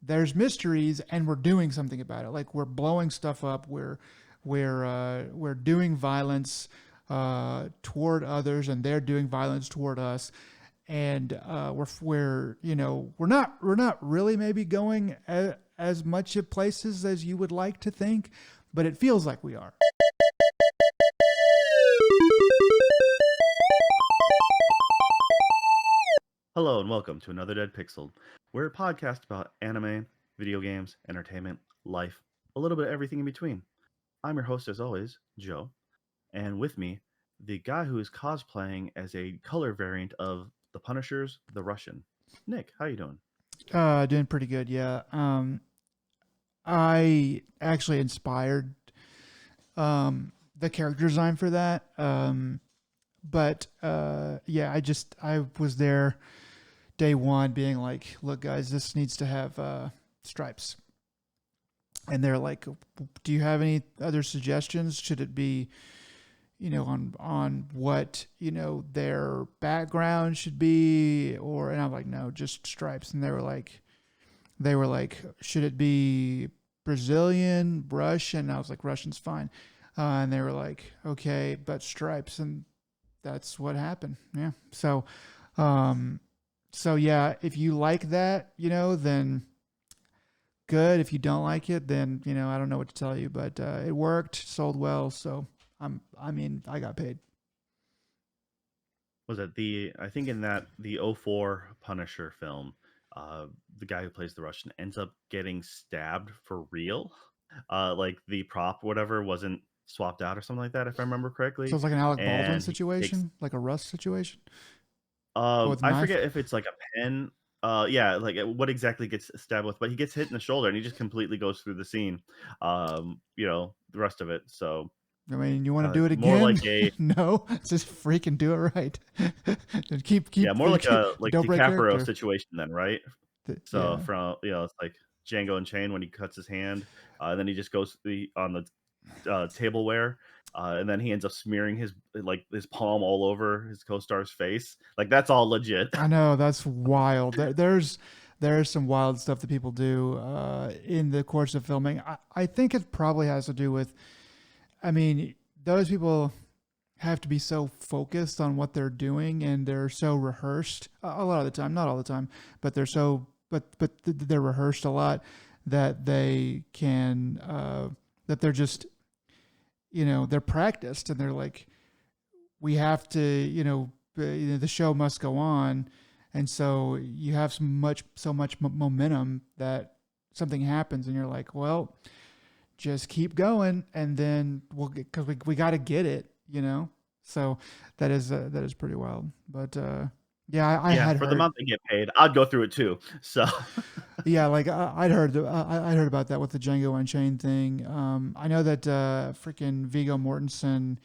there's mysteries and we're doing something about it. Like we're blowing stuff up. We're doing violence toward others, and they're doing violence toward us. And we're not really maybe going as much of places as you would like to think, but it feels like we are. Hello and welcome to another Dead Pixel. We're a podcast about anime, video games, entertainment, life, a little bit of everything in between. I'm your host as always, Joe, and with me, the guy who is cosplaying as a color variant of the Punisher's The Russian. Nick, how you doing? Doing pretty good, yeah. I actually inspired the character design for that. But yeah, I was there day one, being like, "Look, guys, this needs to have stripes." And they're like, "Do you have any other suggestions? Should it be, on what their background should be, or?" And I'm like, "No, just stripes." And they were like, "Should it be Brazilian, Russian?" And I was like, "Russian's fine." And they were like, "Okay, but stripes." And that's what happened. Yeah. Um, so yeah, if you like that, then good. If you don't like it, then I don't know what to tell you. But it worked, sold well, so I got paid. Was it I think in that the '04 Punisher film, the guy who plays the Russian ends up getting stabbed for real. Like the prop, whatever, wasn't swapped out or something like that, if I remember So correctly. it's like an Alec Baldwin And he takes situation, like a Rust situation, but with a I knife. forget if it's like a pen. Yeah, like what exactly gets stabbed with, but he gets hit in the shoulder and he just completely goes through the scene. The rest of it. So I mean, you want to do it more again? like a No, just freaking do it right. And keep yeah, keep more like a like don't break DiCaprio character. situation then, right? So Yeah, from it's like Django Unchained when he cuts his hand, and then he just goes on the tableware, and then he ends up smearing his palm all over his co-star's face. Like that's all legit. I know that's wild. There's some wild stuff that people do in the course of filming. I think it probably has to do with. I mean, those people have to be so focused on what they're doing, and they're so rehearsed a lot of the time, not all the time, but they're rehearsed a lot, that they can that they're just they're practiced, and they're like, we have to, the show must go on. And so you have so much momentum that something happens, and you're like, well, just keep going, and then because we got to get it. So that is pretty wild. But yeah, I Yeah, had for the heard. amount they get paid, I'd go through it too. So Yeah, like I'd heard about that with the Django Unchained thing. I know that freaking Viggo Mortensen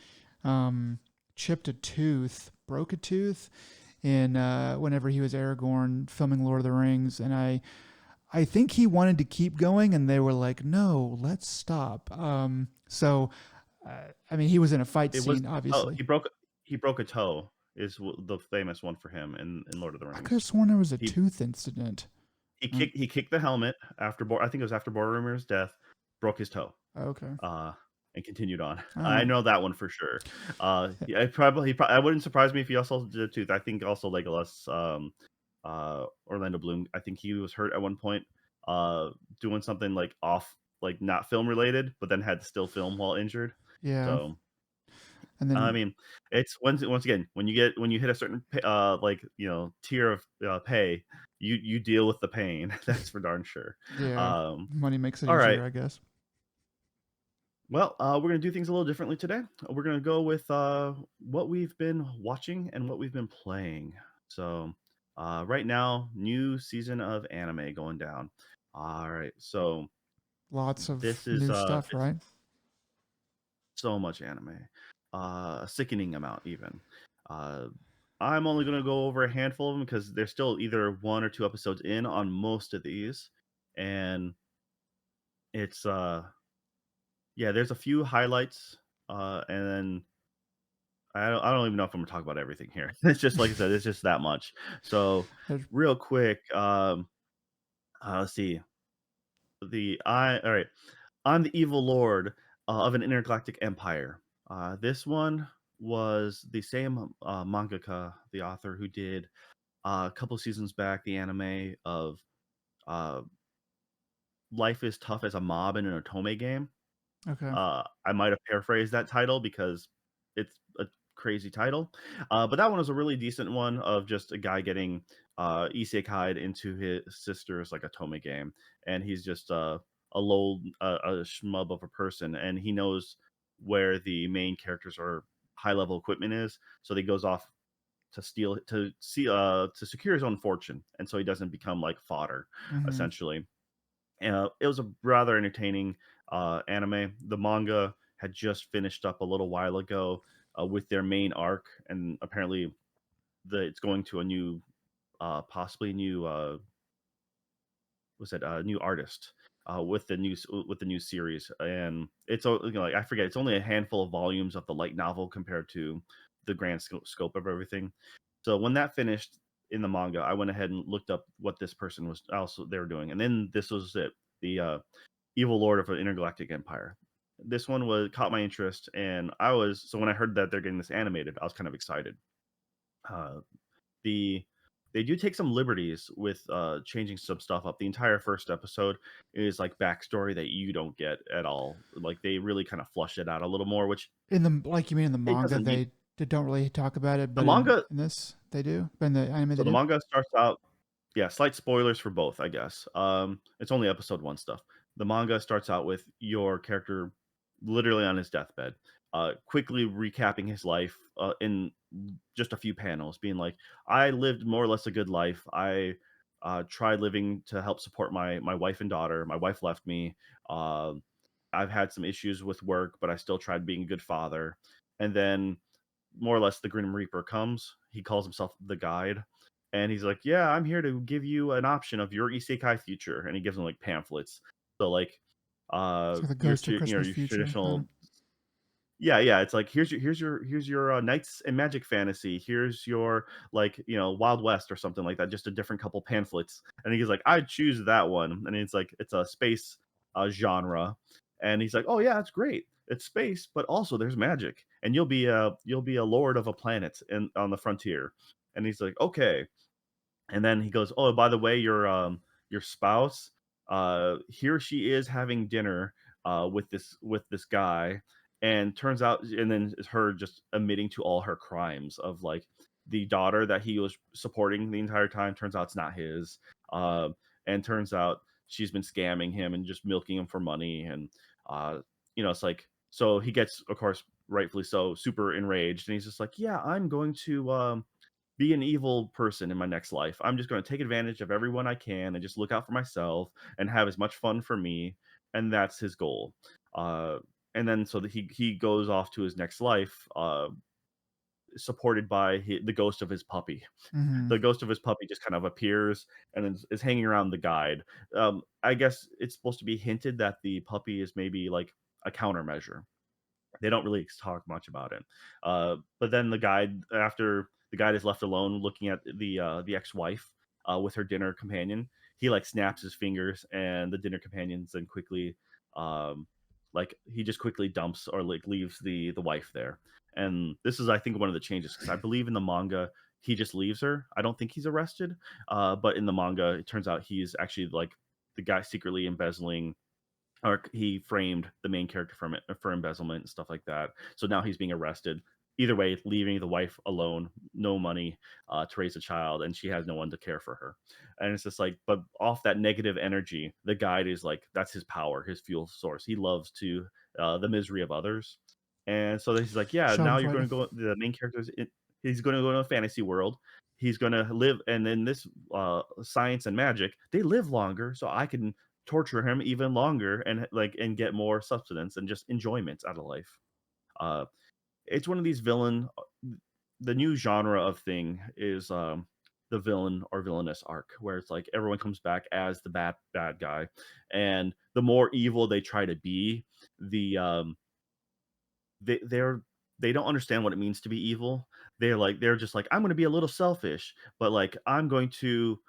um, chipped a tooth, broke a tooth in whenever he was Aragorn filming Lord of the Rings, and I think he wanted to keep going, and they were like, "No, let's stop." I mean, he was in a fight it was scene, oh obviously. he broke a toe is the famous one for him in Lord of the I could have Rings. sworn there was a He tooth incident. he Mm, kicked he kicked the helmet after I think it was after Boromir's death, broke his toe. okay. uh, and continued on. I Oh, know that one for sure. Yeah, I wouldn't surprise me if he also did a tooth. I think also Legolas, Orlando Bloom. I think he was hurt at one point, uh, doing something like off, like not film related, but then had to still film while injured. yeah. So And I then mean, it's once again when you hit a certain tier of pay, you deal with the pain. That's for darn sure. yeah, Um, money makes it all right. easier, I guess. Well, we're going to do things a little differently today. We're going to go with what we've been watching and what we've been playing. So, right now, new season of anime going down. All right. So, Lots of this is new stuff, it's right? so much anime. A sickening amount even. Uh I'm only going to go over a handful of them because there's still either one or two episodes in on most of these, and it's yeah, there's a few highlights, and then I don't even know if I'm gonna talk about everything here. It's just like I said, it's just that much. So There's- real quick, let's see. the I all right. I'm the evil lord of an intergalactic empire. This one was the same mangaka, the author who did a couple seasons back the anime of uh, Life is Tough as a Mob in an Otome game. Okay. I might have paraphrased that title because it's a crazy title. But that one was a really decent one of just a guy getting isekai'd into his sister's like a Tome game, and he's just a low a schmub of a person, and he knows where the main characters or high level equipment is, so he goes off to steal to secure his own fortune, and so he doesn't become like fodder Hmm. essentially. It was a rather entertaining anime. The manga had just finished up a little while ago with their main arc, and apparently it's going to a new, possibly new, was it a new artist with the new series, and like I forget, it's only a handful of volumes of the light novel compared to the grand scope of everything. So when that finished in the manga, I went ahead and looked up what this person was also they were doing, and then this was it. The Evil Lord of an Intergalactic Empire. This one was caught my interest, and when I heard that they're getting this animated, I was kind of excited. Uh, the They do take some liberties with changing some stuff up. The entire first episode is like backstory that you don't get at all. Like they really kind of flush it out a little more, which In the like you mean in the it manga doesn't need. they don't really talk about it, The but manga, in this they do. But in the anime they so the do. manga starts out. Yeah, slight spoilers for both, I guess. It's only episode 1 stuff. The manga starts out with your character literally on his deathbed, quickly recapping his life, in just a few panels, being like, "I lived more or less a good life. I, tried living to help support my wife and daughter. My wife left me. Um, I've had some issues with work, but I still tried being a good father." And then more or less the Grim Reaper comes. He calls himself the Guide, and he's like, "Yeah, I'm here to give you an option of your isekai future." And he gives him like pamphlets. So like, It's like the your Ghost of Christmas your Future kind of. traditional. Yeah, yeah, it's like here's your knights and magic fantasy. Here's your like Wild West or something like that. Just a different couple pamphlets, and he's like, I choose that one, and it's like it's a space genre, and he's like, oh yeah, that's great. It's space, but also there's magic, and you'll be a lord of a planet and on the frontier. And he's like, okay, and then he goes, "Oh, by the way, your spouse, here she is having dinner with this guy." And turns out, and then it's her just admitting to all her crimes of like the daughter that he was supporting the entire time. Turns out it's not his, uh, and turns out she's been scamming him and just milking him for money. And uh, it's like so he gets, of course, rightfully so, super enraged, and he's just like, "Yeah, I'm going to." Be an evil person in my next life. I'm just going to take advantage of everyone I can and just look out for myself and have as much fun for me. And that's his goal. Uh, and then so that he goes off to his next life, supported by the ghost of his puppy. Hmm. The ghost of his puppy just kind of appears and is hanging around the guide. I guess it's supposed to be hinted that the puppy is maybe like a countermeasure. They don't really talk much about it. But then after the guide is left alone looking at the ex-wife with her dinner companion, he like snaps his fingers, and the dinner companions then quickly, um, like he just quickly dumps or like leaves the wife there. And this is, I think, one of the changes because I believe in the manga he just leaves her. I don't think he's arrested, but in the manga it turns out he's actually like the guy secretly embezzling, or he framed the main character from it for embezzlement and stuff like that. So now he's being arrested. Either way, leaving the wife alone, no money to raise a child, and she has no one to care for her. And it's just like, but off that negative energy, the guide is like that's his power, his fuel source. He loves to the misery of others, and so he's like, yeah, now you're going Schadenfreude. to go. The main he's going to go to a fantasy world. He's going to live, and in this science and magic, they live longer, so I can torture him even longer and get more substance and just enjoyment out of life. Uh, it's one of these the new genre of thing is the villain or villainous arc where it's like everyone comes back as the bad guy, and the more evil they try to be, the they're they don't understand what it means to be evil. They're just like, I'm going to be a little selfish, but like I'm going to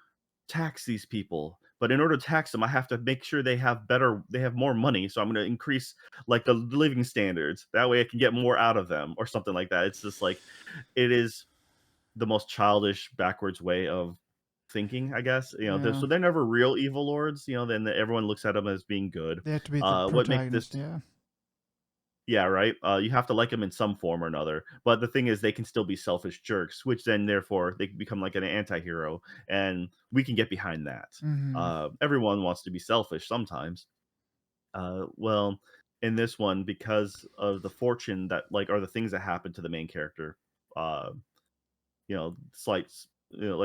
tax these people, but in order to tax them, I have to make sure they have more money, so I'm gonna increase, like, the living standards. That way I can get more out of them or something like that. It's just like it is the most childish, backwards way of thinking, I guess. Yeah. So they're never real evil lords. Then everyone looks at them as being good. They have to be the What makes protagonist. this Yeah. Yeah, right. You have to like them in some form or another. But the thing is, they can still be selfish jerks, which then therefore they can become like an anti-hero, and we can get behind that. Hmm. Everyone wants to be selfish sometimes. Well, in this one, because of the fortune that like are the things that happen to the main character, uh, like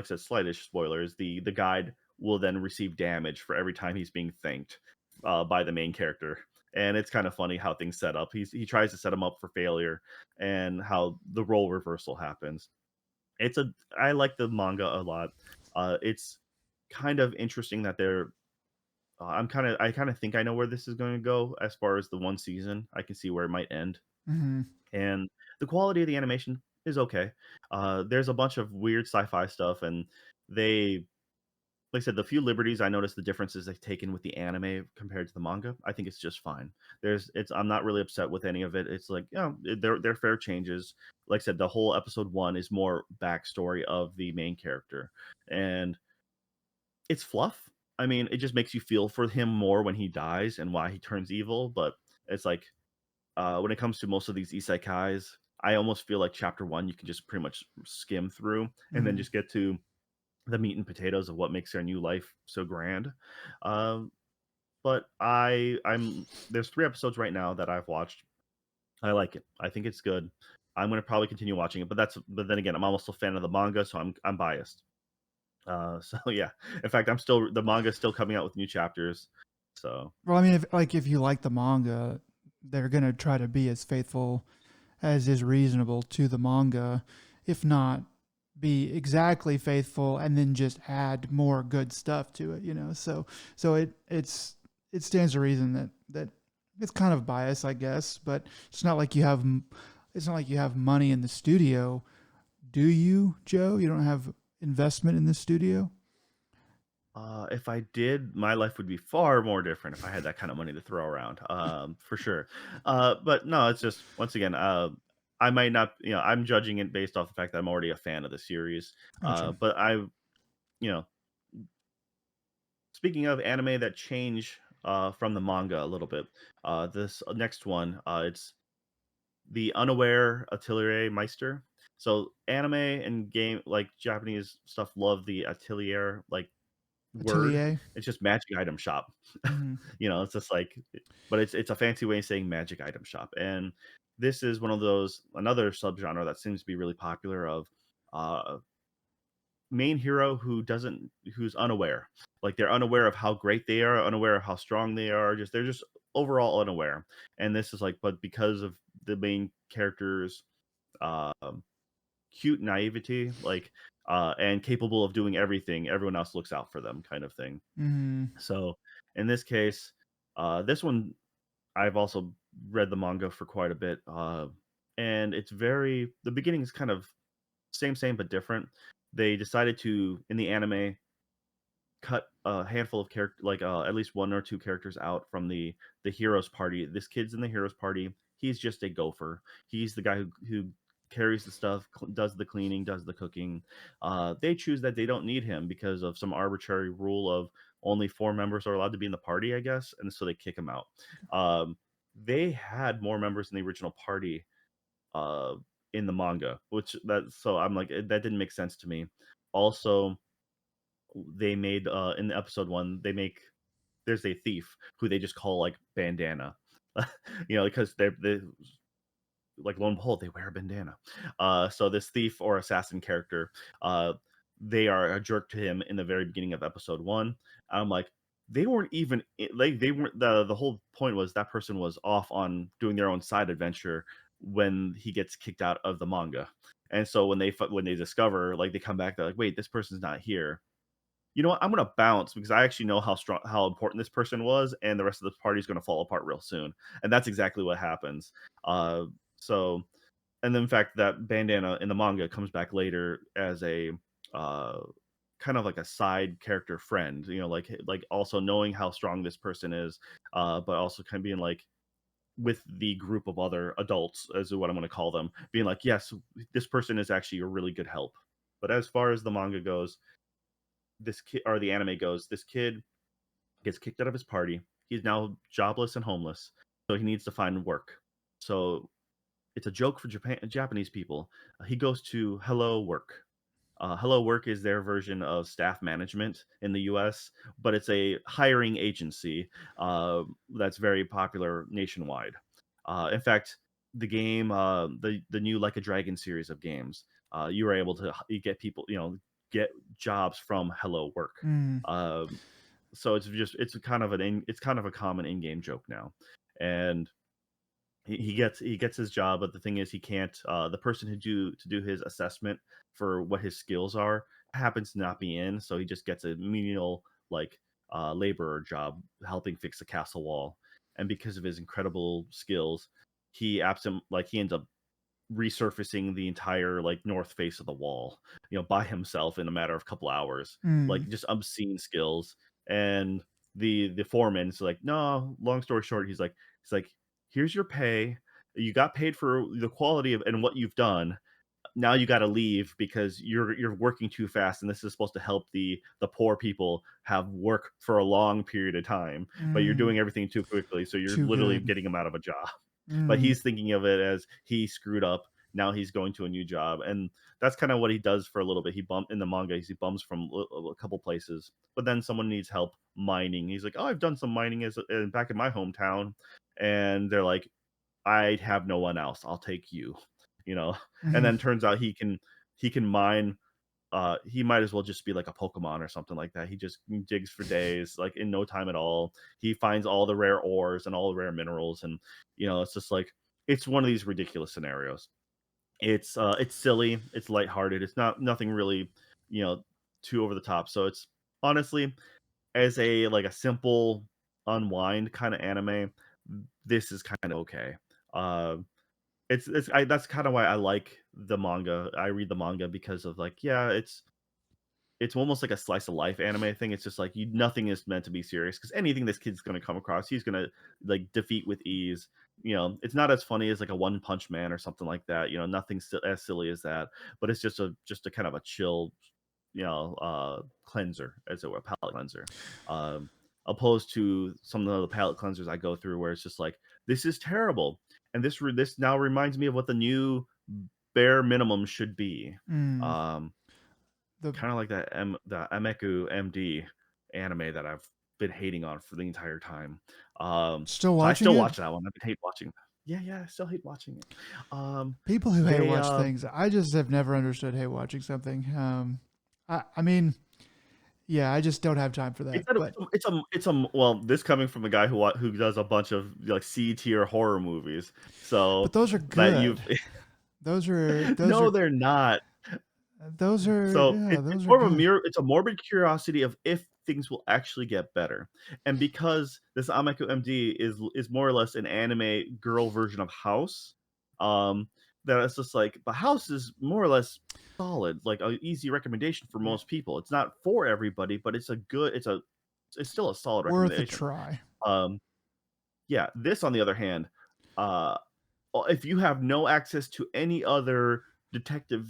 I said, slightish spoilers. The guide will then receive damage for every time he's being thanked by the main character, and it's kind of funny how things set up. He tries to set him up for failure, and how the role reversal happens. I like the manga a lot. It's kind of interesting that they're. I kind of think I know where this is going to go as far as the one season. I can see where it might end, Hmm. and the quality of the animation is okay. There's a bunch of weird sci-fi stuff, and they, like I said, the few liberties I noticed the differences they've taken with the anime compared to the manga. I think it's just fine. I'm not really upset with any of it. It's like, they're fair changes. Like I said, the whole episode one is more backstory of the main character, and it's fluff. I mean, it just makes you feel for him more when he dies and why he turns evil. But it's like when it comes to most of these isekais, I almost feel like chapter one you can just pretty much skim through and then Hmm. just get to the meat and potatoes of what makes their new life so grand. Um, but I'm there's 3 episodes right now that I've watched. I like it. I think it's good. I'm gonna probably continue watching it, but then again, I'm also a fan of the manga, so I'm biased. So yeah. In fact, the manga's still coming out with new chapters. So Well, I mean, if you like the manga, they're gonna try to be as faithful as is reasonable to the manga, if not be exactly faithful, and then just add more good stuff to it. So it stands to reason that it's kind of biased, I guess. But it's not like you have money in the studio, do you, Joe? You don't have investment in the studio. If I did, my life would be far more different if I had that kind of money to throw around, for sure. But no, it's just once again, I might not, I'm judging it based off the fact that I'm already a fan of the series. Gotcha. But you know, speaking of anime that change from the manga a little bit, this next one, it's the Unaware Atelier Meister. So anime and game like Japanese stuff love the atelier like word. Atelier. It's just magic item shop. Hmm. It's just like, but it's a fancy way of saying magic item shop. And this is one of those another subgenre that seems to be really popular of uh main hero who's unaware. Like they're unaware of how great they are, unaware of how strong they are, they're just overall unaware. And this is like, but because of the main character's um cute naivety, like and capable of doing everything, everyone else looks out for them kind of thing. Hmm. So in this case, this one I've also read the manga for quite a bit, and the beginning is kind of same but different. They decided to in the anime cut a handful of character like at least one or two characters out from the heroes party. This kid's in the heroes party. He's just a gopher. He's the guy who carries the stuff, does the cleaning, does the cooking. They choose that they don't need him because of some arbitrary rule of only 4 members are allowed to be in the party, I guess, and so they kick him out. They had more members in the original party uh, in the manga, which that so I'm like that didn't make sense to me. Also, they made in the episode one there's a thief who they just call like bandana because they like lo and behold they wear a bandana. So this thief or assassin character, uh they are a jerk to him in the very beginning of episode one. I'm like, they weren't even like they weren't the whole point was that person was off on doing their own side adventure when he gets kicked out of the manga. And so when they discover, like, they come back, they're like, wait, this person's not here. You know what? I'm gonna bounce because I actually know how important this person was, and the rest of the party is gonna fall apart real soon. And that's exactly what happens. So, and then in fact, that bandana in the manga comes back later as a uh, kind of like a side character friend, like also knowing how strong this person is, but also kind of being like with the group of other adults, as what I'm going to call them, being like, yes, this person is actually a really good help. But as far as the manga goes, this kid or the anime goes, this kid gets kicked out of his party. He's now jobless and homeless, so he needs to find work. So it's a joke for Japanese people. He goes to Hello Work. Hello Work is their version of staff management in the U.S., but it's a hiring agency that's very popular nationwide. In fact, the game, the new Like a Dragon series of games, you were able to you get people, get jobs from Hello Work. Mm. Um, so it's kind of a common in-game joke now, and he gets his job, but the thing is he can't. The person who do his assessment for what his skills are happens to not be in, so he just gets a menial like laborer job helping fix a castle wall. And because of his incredible skills, he ends up resurfacing the entire like north face of the wall, by himself in a matter of a couple hours, Mm. like just obscene skills. And the foreman's like, no, long story short, he's like, here's your pay. You got paid for the quality of and what you've done. Now you got to leave because you're working too fast, and this is supposed to help the poor people have work for a long period of time, but you're Mm. doing everything too quickly, so you're Too literally good. getting them out of a job. But Mm. he's thinking of it as he screwed up. Now he's going to a new job, and that's kind of what he does for a little bit. He bump in the manga. He bums from a couple places, but then someone needs help mining. He's like, "Oh, I've done some mining back in my hometown," and they're like, "I have no one else. I'll take you," you know. And Mm. then turns out he can mine. He might as well just be like a Pokemon or something like that. He just digs for days, like in no time at all. He finds all the rare ores and all the rare minerals, and it's just like it's one of these ridiculous scenarios. It's silly, it's lighthearted, it's nothing really, you know, too over the top. So it's honestly as a simple unwind kind of anime, this is kind of okay. Uh, that's kind of why I like the manga. I read the manga because of like, yeah, it's almost like a slice of life anime thing. It's just like nothing is meant to be serious because anything this kid's gonna come across, he's gonna like defeat with ease. It's not as funny as like a One Punch Man or something like that. Nothing as silly as that. But it's just a kind of a chill, cleanser, as it were, palate cleanser. Um, Opposed to some of the palate cleansers I go through, where it's just like this is terrible, and this now reminds me of what the new bare minimum should be. Mm. Um, The Kind of like the Emeku MD anime that I've been hating on for the entire time. Still So I watching still it? watch that one. I hate watching. Yeah, yeah, I still hate watching it. People who hate They watch things, I just have never understood hate watching something. I mean, yeah, I just don't have time for that. But well, this coming from a guy who does a bunch of like C tier horror movies. but So those are that you've good. Those are those no, are they're not. those are So yeah, it's those are more of a good. it's a morbid curiosity of if things will actually get better. And because this Ameku MD is more or less an anime girl version of House, um, that it's just like, but House is more or less solid, like an easy recommendation for Yeah. most people. It's not for everybody, but it's still a solid Worth a recommendation. try. Um, yeah, this on the other hand, uh, if you have no access to any other detective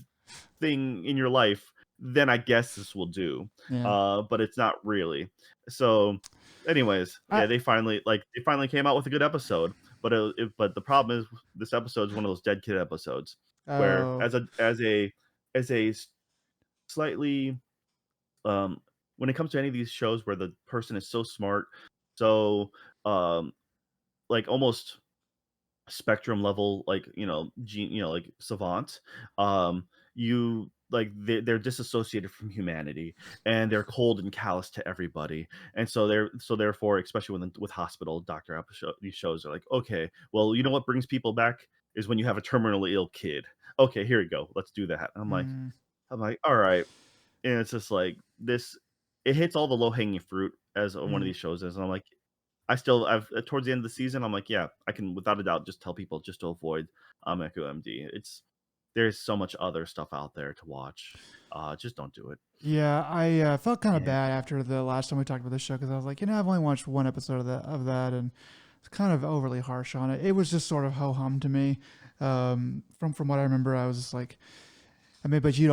thing in your life, then I guess this will do. Yeah. But it's not really. So, anyways, I yeah, they finally came out with a good episode. But the problem is this episode is one of those dead kid episodes where oh as a slightly um when it comes to any of these shows where the person is so smart, so um like almost spectrum level, like like savant, you like they're disassociated from humanity, and they're cold and callous to everybody. And so therefore, especially with hospital doctor episode, these shows are like, okay, well, you know what brings people back is when you have a terminally ill kid. Okay, here we go, let's do that. mm, I'm like, all right. And it's just like this, it hits all the low hanging fruit as one of mm. these shows is. And I'm like, I've towards the end of the season, I'm like, yeah, I can without a doubt just tell people just to avoid Echo MD. There's so much other stuff out there to watch. Just don't do it. Yeah, I felt kind of And bad after the last time we talked about this show because I was like, I've only watched one episode of that, and it's kind of overly harsh on it. It was just sort of ho hum to me. From what I remember, I was just like, I mean, but you'd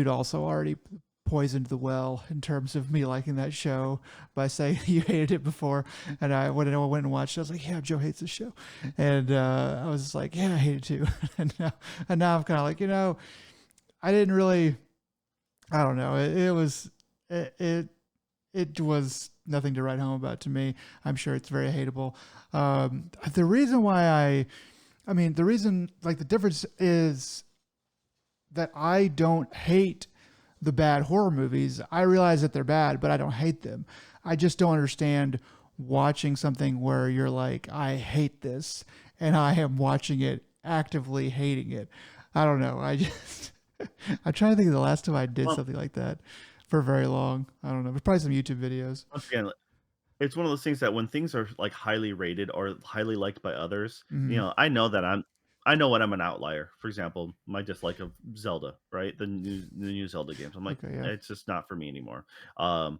also already poisoned the well in terms of me liking that show by saying you hated it before, and when I went and watched it, I was like, yeah, Joe hates this show, and I was just like, yeah, I hate it too, and now I'm kind of like, I didn't really, I don't know, it was it it was nothing to write home about to me. I'm sure it's very hateable. The reason why I mean, the reason, like, the difference is that I don't hate the bad horror movies. I realize that they're bad, but I don't hate them. I just don't understand watching something where you're like, I hate this, and I am watching it actively hating it. I don't know. I just, I'm trying to think of the last time I did well, something like that for very long. I don't know. There's probably some YouTube videos. once again, it's one of those things that when things are like highly rated or highly liked by others, Mm-hmm. I know when I'm an outlier. For example, my dislike of Zelda, right? The new Zelda games. I'm like, Okay, yeah. it's just not for me anymore. Um,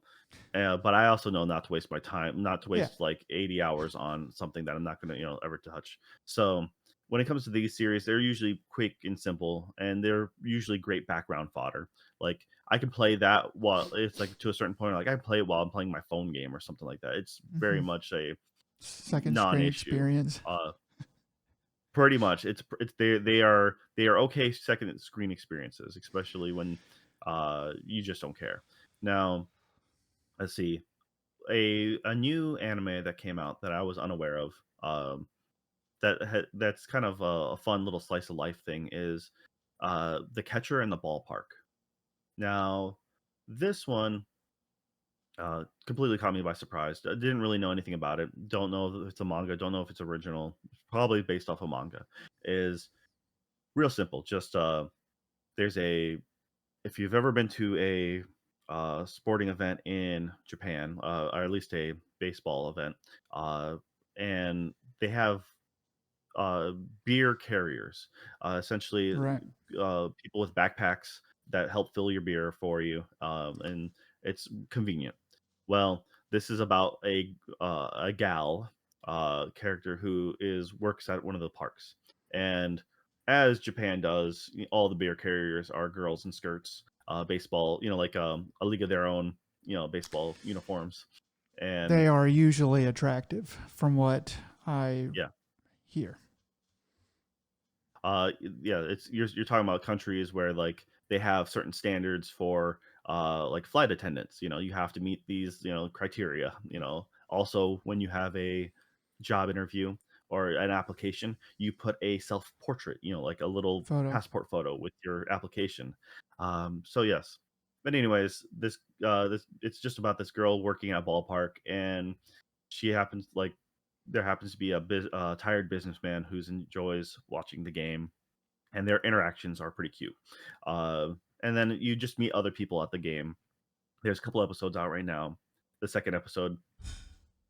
but I also know not to waste my time, not to Yeah. waste like 80 hours on something that I'm not going to, ever touch. So when it comes to these series, they're usually quick and simple, and they're usually great background fodder. Like I can play that while it's like to a certain point, like I play it while I'm playing my phone game or something like that. It's very Mm-hmm. much a Second screen non-issue. experience. Uh, Pretty much, it's they are okay second screen experiences, especially when you just don't care. Now, let's see a new anime that came out that I was unaware of. That's kind of a fun little slice of life thing is The Catcher in the Ballpark. Now, this one completely caught me by surprise. I didn't really know anything about it. Don't know if it's a manga. Don't know if it's original. Probably based off a manga. Is real simple. Just there's a if you've ever been to a sporting event in Japan, or at least a baseball event, uh, and they have uh, beer carriers, essentially Right. people with backpacks that help fill your beer for you, and it's convenient. Well, this is about a gal character who is works at one of the parks, and as Japan does, all the beer carriers are girls in skirts, baseball, like a league of their own, baseball uniforms, and They are usually attractive, from what I yeah. hear. Yeah, it's you're talking about countries where like they have certain standards for like flight attendants. You have to meet these criteria. Also when you have a job interview or an application, you put a self portrait. Like a little Photo. passport photo with your application. So yes, but anyways, this it's just about this girl working at a ballpark, and she happens like there happens to be a tired businessman who enjoys watching the game, and their interactions are pretty cute. And then you just meet other people at the game. There's a couple episodes out right now. The second episode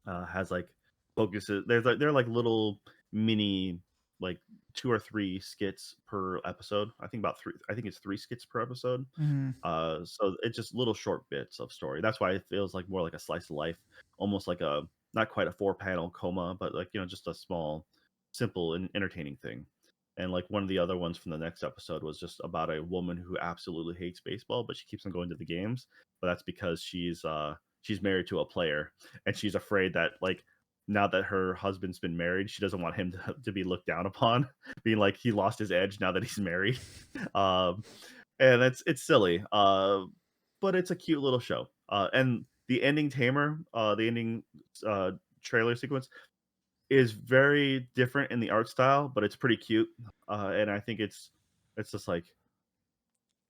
has like focuses. They're like little mini like two or three skits per episode. I think about three. I think it's three skits per episode. Mm-hmm. So it's just little short bits of story. That's why it feels like more like a slice of life, almost like a not quite a four-panel coma, but like just a small, simple and entertaining thing. And like one of the other ones from the next episode was just about a woman who absolutely hates baseball, but she keeps on going to the games. But that's because she's married to a player, and she's afraid that like now that her husband's been married, she doesn't want him to be looked down upon, being like he lost his edge now that he's married. Um, and it's silly, but it's a cute little show. And the ending uh, trailer sequence is very different in the art style, but it's pretty cute. And I think it's just like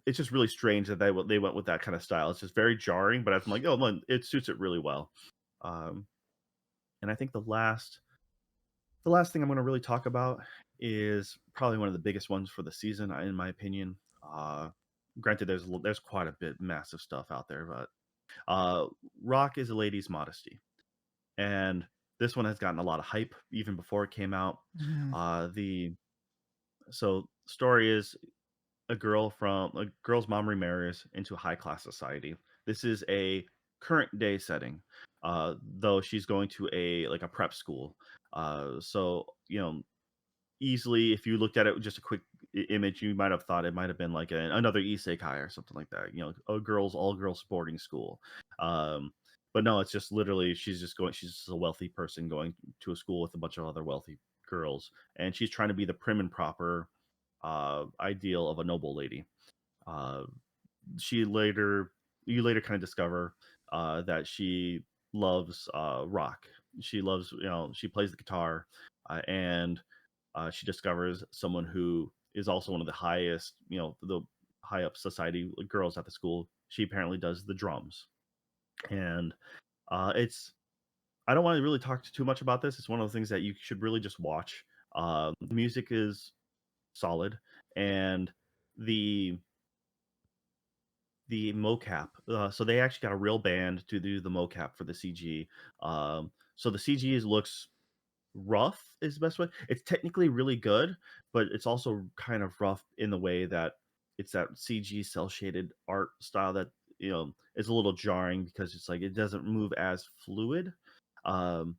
it's just really strange that they went with that kind of style. It's just very jarring, but I'm like, oh man, it suits it really well. Um, and I think the last thing I'm going to really talk about is probably one of the biggest ones for the season, in my opinion. Granted, there's quite a bit massive stuff out there, but uh, Rock is a lady's modesty, and this one has gotten a lot of hype even before it came out. Mm-hmm. The story is a girl's mom remarries into high class society. This is a current day setting, though she's going to a prep school. So easily, if you looked at it with just a quick image, you might have thought it might have been like another isekai or something like that. A girls all girls boarding school. Um, but no, it's just literally she's just a wealthy person going to a school with a bunch of other wealthy girls, and she's trying to be the prim and proper ideal of a noble lady. Uh, she later you later kind of discover that she loves rock. She loves she plays the guitar, and she discovers someone who is also one of the highest the high up society girls at the school. She apparently does the drums, and it's I don't want to really talk too much about this. It's one of the things that you should really just watch. The music is solid, and the mocap. So they actually got a real band to do the mocap for the CG. So the CG looks rough is the best way. It's technically really good, but it's also kind of rough in the way that it's that CG cell shaded art style that is a little jarring because it's like it doesn't move as fluid. Um,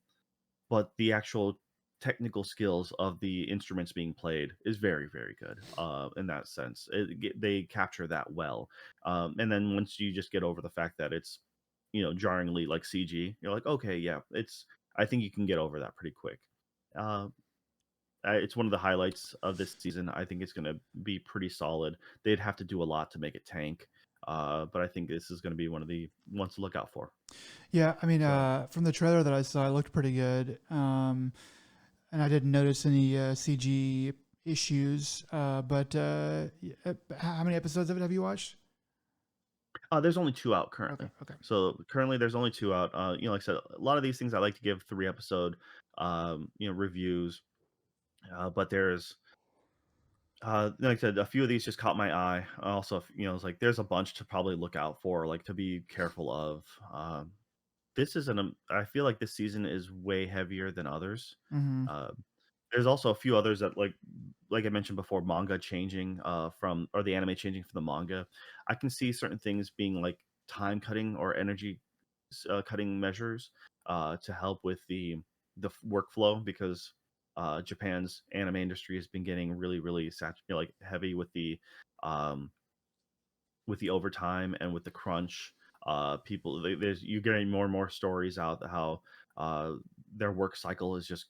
but the actual technical skills of the instruments being played is very very good in that sense. They capture that well, and then once you just get over the fact that it's jarringly like CG, you're like, okay, yeah, I think you can get over that pretty quick. uh, it's one of the highlights of this season. I think it's going to be pretty solid. They'd have to do a lot to make it tank, but I think this is going to be one of the ones to look out for. Yeah, I mean, So from the trailer that I saw, it looked pretty good, and I didn't notice any CG issues. How many episodes of it have you watched? there's only two out Okay, currently. okay. So currently, there's only two out. Like I said, a lot of these things I like to give 3 episode, reviews. But there's, like I said, a few of these just caught my eye. Also, it's like there's a bunch to probably look out for, like to be careful of. This isn't. I feel like this season is way heavier than others. Mm-hmm. Uh, there's also a few others that like I mentioned before, manga changing from or the anime changing from the manga. I can see certain things being like time cutting or energy cutting measures to help with workflow because Japan's anime industry has been getting really really like heavy um, with the overtime and with the crunch. People there's you're getting more and more stories out how uh, their work cycle is just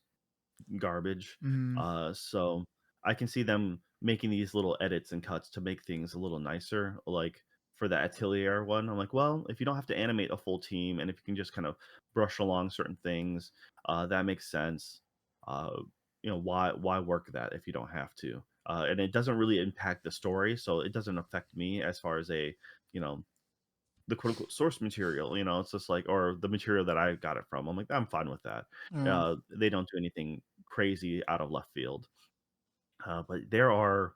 garbage. Mm-hmm. So I can see them making these little edits and cuts to make things a little nicer. Like for the Atelier one, I'm like, well, if you don't have to animate a full team and if you can just kind of brush along certain things, that makes sense. Uh, why work that if you don't have to? And it doesn't really impact the story, so it doesn't affect me as far as you know the quote unquote source material. It's just like or the material that I got it from. I'm like, I'm fine with that. Yeah. They don't do anything crazy out of left field. But there are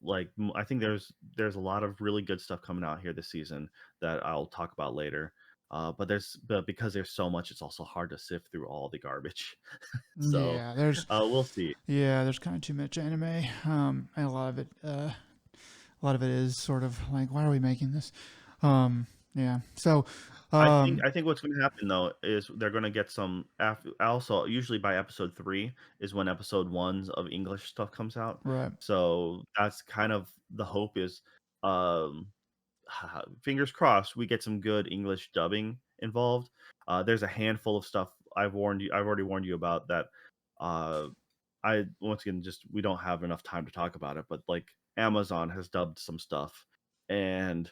I think there's a lot of really good stuff coming out here this season that I'll talk about later. But because there's so much, it's also hard to sift through all the garbage. So Yeah, there's we'll see. there's kind of too much anime, and a lot of it is sort of like, why are we making this? Yeah. So, I think what's going to happen though is they're going to get some after also usually by episode 3 is when episode 1's of English stuff comes out. right. So that's kind of the hope is um fingers crossed we get some good English dubbing involved. There's a handful of stuff I've already warned you about that uh I once again just we don't have enough time to talk about it, but like Amazon has dubbed some stuff and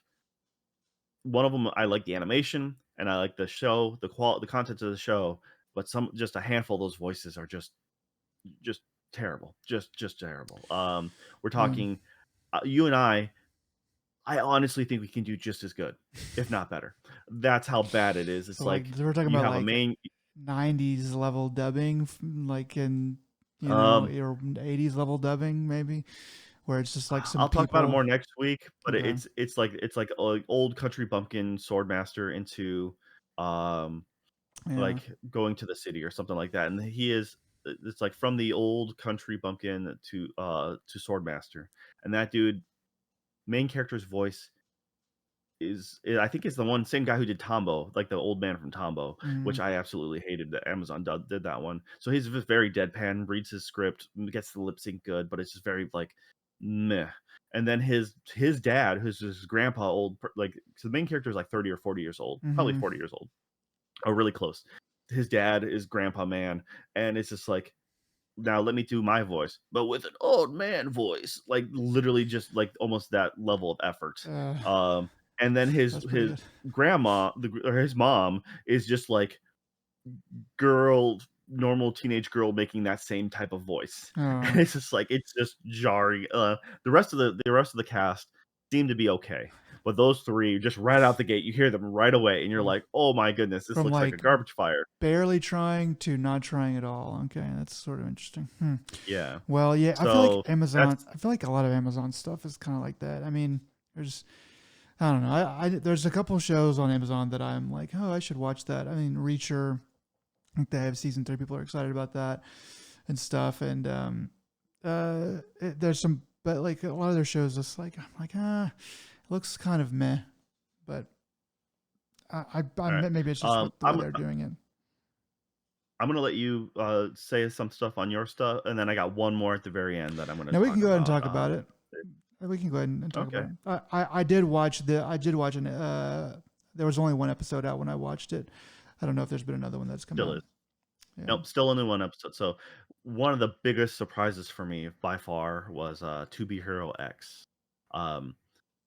one of them I like the animation and I like the show, the content of the show, but some just a handful of those voices are just terrible, just terrible. We're Um, talking you and I honestly think we can do just as good, if not better. That's how bad it is. It's so like like we're talking you about have a like main 90s level dubbing, like in um or 80s level dubbing maybe, where it's just like some I'll talk about it people. more next week, but Okay. it's like old country bumpkin swordmaster into um Yeah. like going to the city or something like that. And he is it's like from the old country bumpkin to swordmaster. And that dude main character's voice I think it's the one same guy who did Tombo, like the old man from Tombo, which Mm, I absolutely hated that Amazon did that one. So he's just very deadpan, reads his script, gets the lip sync good, but it's just very like meh. And then his dad, who's his grandpa, like so the main character is like 30 or 40 years old, probably mm-hmm. 40 years old, or really close. His dad is Grandpa Man, and it's just like now let me do my voice, but with an old man voice, like literally just like almost that level of effort. Uh, Um, and then that's pretty his good. grandma, or his mom, is just like girl, normal teenage girl making that same type of voice, and Oh, it's just like it's just jarring. The rest of the cast seem to be okay, but those three just right out the gate, you hear them right away, and you're from like, oh my goodness, this from looks like a like garbage fire. barely trying to not trying at all. Okay, that's sort of interesting. Hmm. Yeah, Well, yeah, I feel like so Amazon. that's I feel like a lot of Amazon stuff is kind of like that. I mean, there's I don't know. There's a couple shows on Amazon that I'm like, oh, I should watch that. I mean, Reacher. I think they have season 3. People are excited about that and stuff. And there's some, but like a lot of their shows, just like I'm like, it looks kind of meh. But all right. maybe it's just Um, what the way I'm they're doing it. I'm gonna let you say some stuff on your stuff, and then I got one more at the very end that I'm gonna Now we can talk go ahead and about. talk about it. We can go ahead and talk about Okay, it. I did watch an. There was only one episode out when I watched it. I don't know if there's been another one that's come still out. is. Yeah. Nope, still only one episode. So one of the biggest surprises for me by far was To Be Hero X. Um,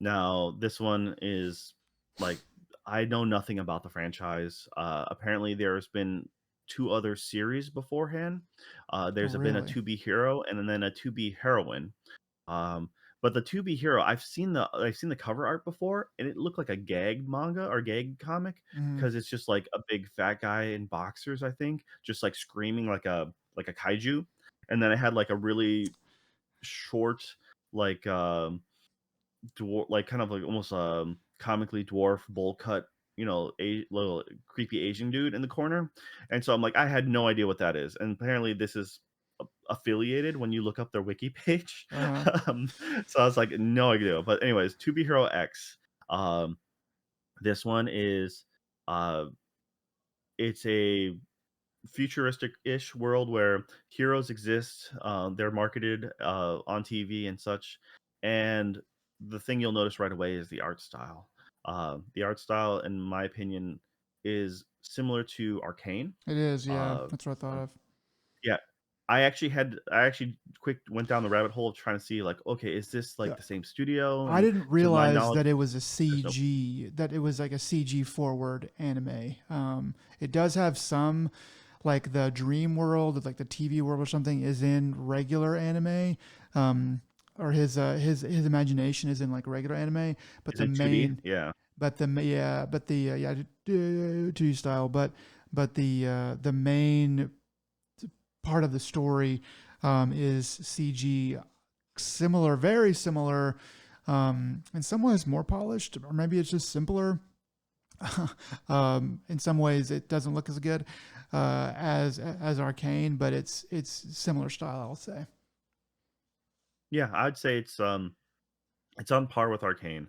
Now this one is like I know nothing about the franchise. Apparently, there's been two other series beforehand. Oh, There's been a really? To Be Hero and then a To Be Heroine. Um, but the To Be Hero, I've seen the cover art before, and it looked like a gag manga or gag comic Mm, because it's just like a big fat guy in boxers, I think, just like screaming like a kaiju, and then it had like a really short, like like kind of like almost comically dwarf bowl cut, a little creepy Asian dude in the corner, and so I'm like, I had no idea what that is, and apparently this is affiliated when you look up their wiki page. uh-huh. um, so I was like, no idea. But anyways, To Be Hero X. Um, this one is uh, it's a futuristic-ish world where heroes exist. They're marketed on TV and such. And the thing you'll notice right away is the art style. The art style, in my opinion, is similar to Arcane. It is. Yeah, Uh, that's what I thought of. yeah, I actually quick went down the rabbit hole of trying to see like, okay, is this like Yeah. the same studio? I And didn't to my realize knowledge, that it was a there's no. CG, that it was like a CG forward anime. It does have some, like the dream world, like the TV world or something, is in regular anime, um, or his imagination is in like regular anime, but Is the it 2D? main, Yeah, but the yeah, but the yeah, 2D style, but the main part of the story is CG, similar, very similar. In some ways, more polished, or maybe it's just simpler. In some ways, it doesn't look as good as Arcane, but it's similar style, I'll say. yeah, I'd say it's on par with Arcane,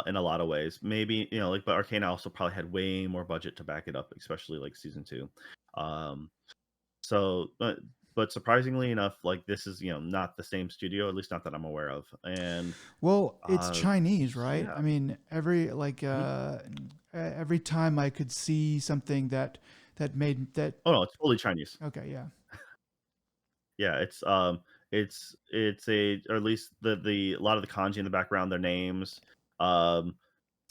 in a lot of ways. Maybe like, but Arcane also probably had way more budget to back it up, especially like season two. Um, so, but surprisingly enough, like this is not the same studio, at least not that I'm aware of. And Well, it's uh, Chinese, right? yeah, I mean, mhm. every time I could see something that made that. Oh no, it's fully Chinese. Okay, yeah. Yeah, it's a, or at least the a lot of the kanji in the background, their names. Um,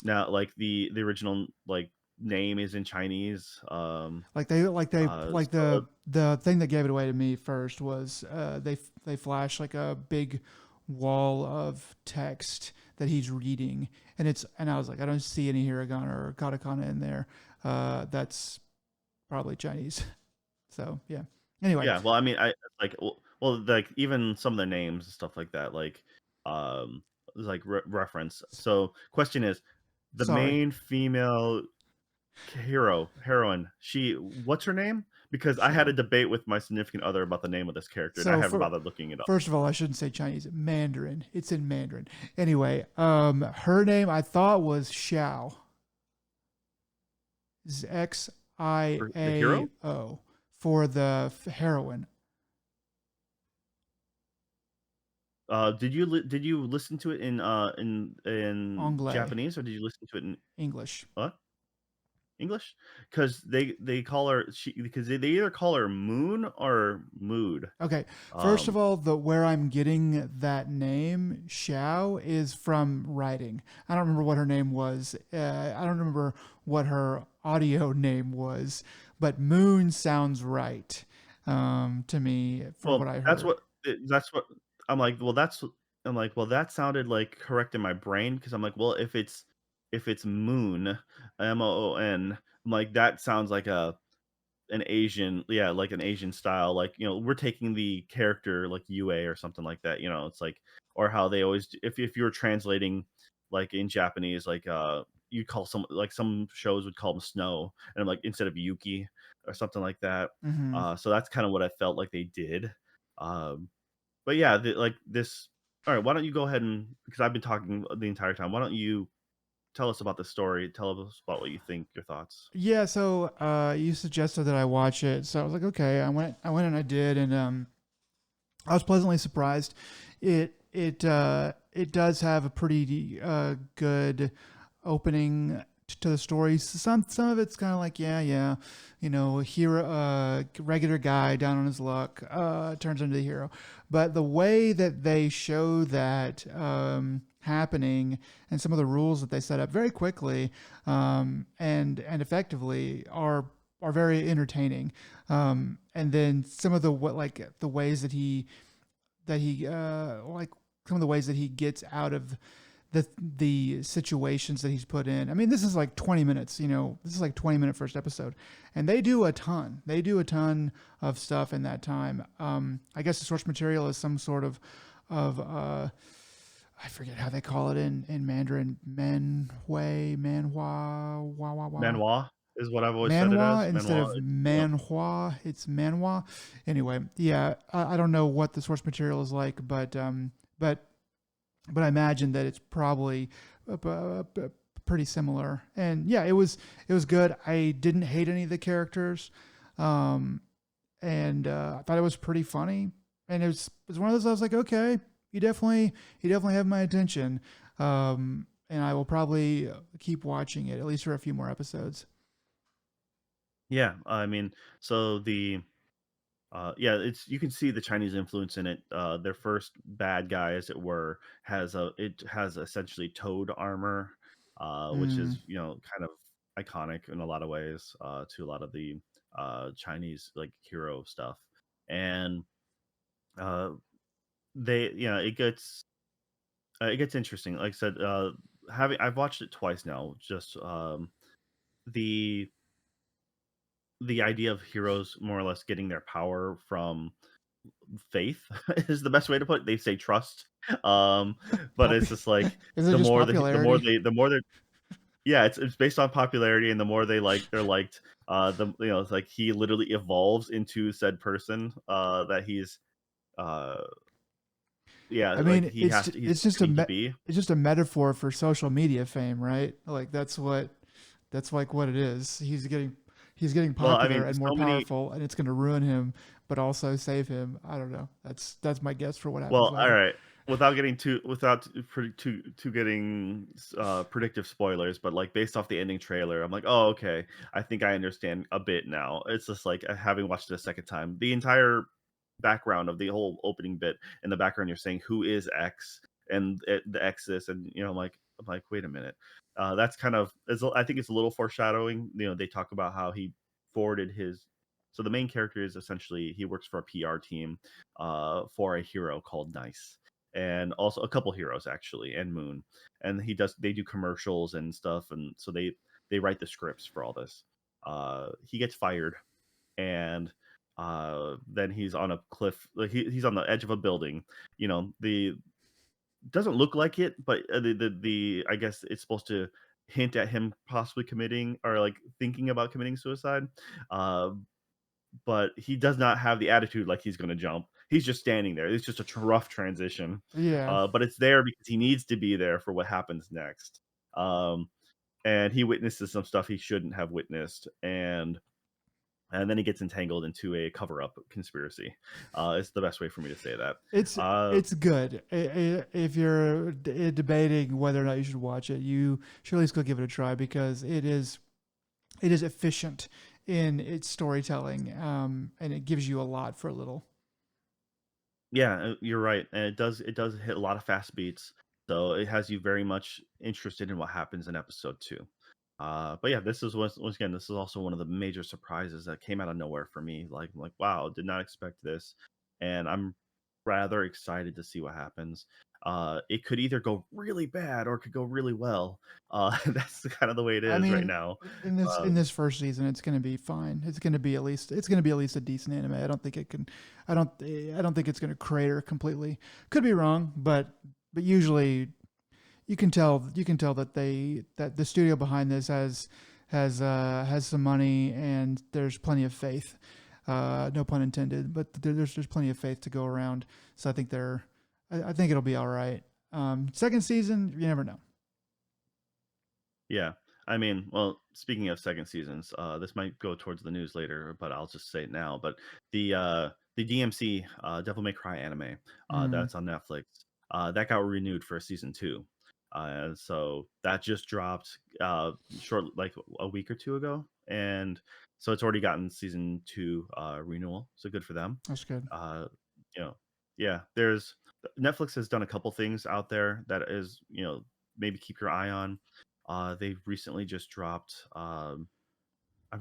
Now like the original like name is in Chinese. Like So the thing that gave it away to me first was they flash like a big wall of text that he's reading, and I was like, I don't see any hiragana or katakana in there. That's probably Chinese. So yeah. Anyway, yeah, well, I mean, I like like even some of the names and stuff like that, like reference. So question is, the sorry. main female. heroine. What's her name? Because I had a Sure. debate with my significant other about the name of this character, and I So haven't for bothered looking it up. first of all, I shouldn't say Chinese, Mandarin. It's in Mandarin. Anyway, her name I thought was Xiao. Is For the hero? Xiao for the heroine. Did you listen to it in Anglais, Japanese, or did you listen to it in English. what? English? Because they call her because they either call her Moon or Mood. Okay, first of Um, all, the where I'm getting that name Xiao is from writing. I don't remember what her name was. I don't remember what her audio name was, but Moon sounds right to me for what well, I heard. that's what I'm like. Well, I'm like, well, that sounded like correct in my brain because I'm like, well, if it's Moon, Moon, I'm like that sounds like an Asian, yeah, like an Asian style, like, we're taking the character like UA or something like that, it's like, or how they always, if you're translating like in Japanese, like, you call some shows would call them Snow, and I'm like, instead of Yuki or something like that. Hmm. So that's kind of what I felt like they did. Um, but yeah, like this. All right, why don't you go ahead and because I've been talking the entire time. Why don't you tell us about the story? Tell us about what you think, your thoughts. Yeah, so you suggested that I watch it, so I was like, okay. I went and I did, and I was pleasantly surprised. It does have a pretty good opening to the story. Some of it's kind of like yeah, hero, regular guy down on his luck, turns into the hero. But the way that they show that happening and some of the rules that they set up very quickly and effectively are very entertaining. And then some of the what like the ways that he like some of the ways that he gets out of the situations that he's put in. I mean, this is like 20 minutes, this is like 20-minute first episode. And they do a ton. They do a ton of stuff in that time. I guess the source material is some sort of I forget how they call it in Mandarin, manhua. Manoir is what I've always said it Manhwa as. instead Manoir, of yeah. manhua. It's manhwa. Anyway, yeah, I don't know what the source material is like, but but I imagine that it's probably pretty similar. And yeah, it was good. I didn't hate any of the characters, um, and I thought it was pretty funny. And it was one of those I was like, okay, you definitely have my attention, and I will probably keep watching it at least for a few more episodes. Yeah, I mean, so yeah, it's you can see the Chinese influence in it. Their first bad guy, as it were, it has essentially toad armor, which Mm. is kind of iconic in a lot of ways to a lot of the Chinese like hero stuff, and uh, they it gets interesting. Like I said, having I've watched it twice now. Just the the idea of heroes more or less getting their power from faith is the best way to put it. They say trust, um, but it's Poppy, just like is it just popularity? the more they yeah, it's based on popularity, and the more they're liked, it's like he literally evolves into said person that he's uh yeah, I like mean, it's he's it's just training to be. it's just a metaphor for social media fame, right? Like that's like what it is. He's getting Well, I popular mean, and more so many powerful, and it's going to ruin him, but also save him. I don't know. That's my guess for what happens Well, all later. right. Without too getting predictive spoilers, but like based off the ending trailer, I'm like, oh, okay. I think I understand a bit now. It's just like having watched it a second time. The entire background of the whole opening bit in the background, you're saying who is X and the X this, and I'm like, wait a minute. That's kind of I think it's a little foreshadowing. They talk about how he forwarded his. So the main character is essentially he works for a PR team for a hero called Nice, and also a couple heroes actually, and Moon. And they do commercials and stuff, and so they write the scripts for all this. He gets fired, and then he's on a cliff. Like he's on the edge of a building. The doesn't look like it, but the I guess it's supposed to. hint at him possibly committing or like thinking about committing suicide. Uh, but he does not have the attitude like he's going to jump. He's just standing there. It's just a rough transition, Yeah. but it's there because he needs to be there for what happens next. Um, and he witnesses some stuff he shouldn't have witnessed, and then he gets entangled into a cover-up conspiracy. It's the best way for me to say that. It's Uh, it's good. If you're debating whether or not you should watch it, you should at least go give it a try because it is efficient in its storytelling, and it gives you a lot for a little. Yeah, you're right, and it does hit a lot of fast beats, so it has you very much interested in what happens in episode 2. But yeah, this is once again, this is also one of the major surprises that came out of nowhere for me. Like wow, did not expect this, and I'm rather excited to see what happens. It could either go really bad or it could go really well. That's kind of the way it I is right mean, now. in this first season, it's going to be fine. It's going to be at least a decent anime. I don't think it can. I don't think it's going to crater completely. Could be wrong, but usually you can tell that the studio behind this has some money and there's plenty of faith. No pun intended, but there's plenty of faith to go around. So I think it'll be all right. Second season, you never know. Yeah. I mean, well, speaking of second seasons, this might go towards the news later, but I'll just say it now. But the DMC Devil May Cry anime Mm, that's on Netflix that got renewed for season 2, and so that just dropped short like a week or two ago, and so it's already gotten season 2 renewal. So good for them. that's good. Uh, you know, yeah. There's Netflix has done a couple things out there that is maybe keep your eye on. They recently just dropped. I'm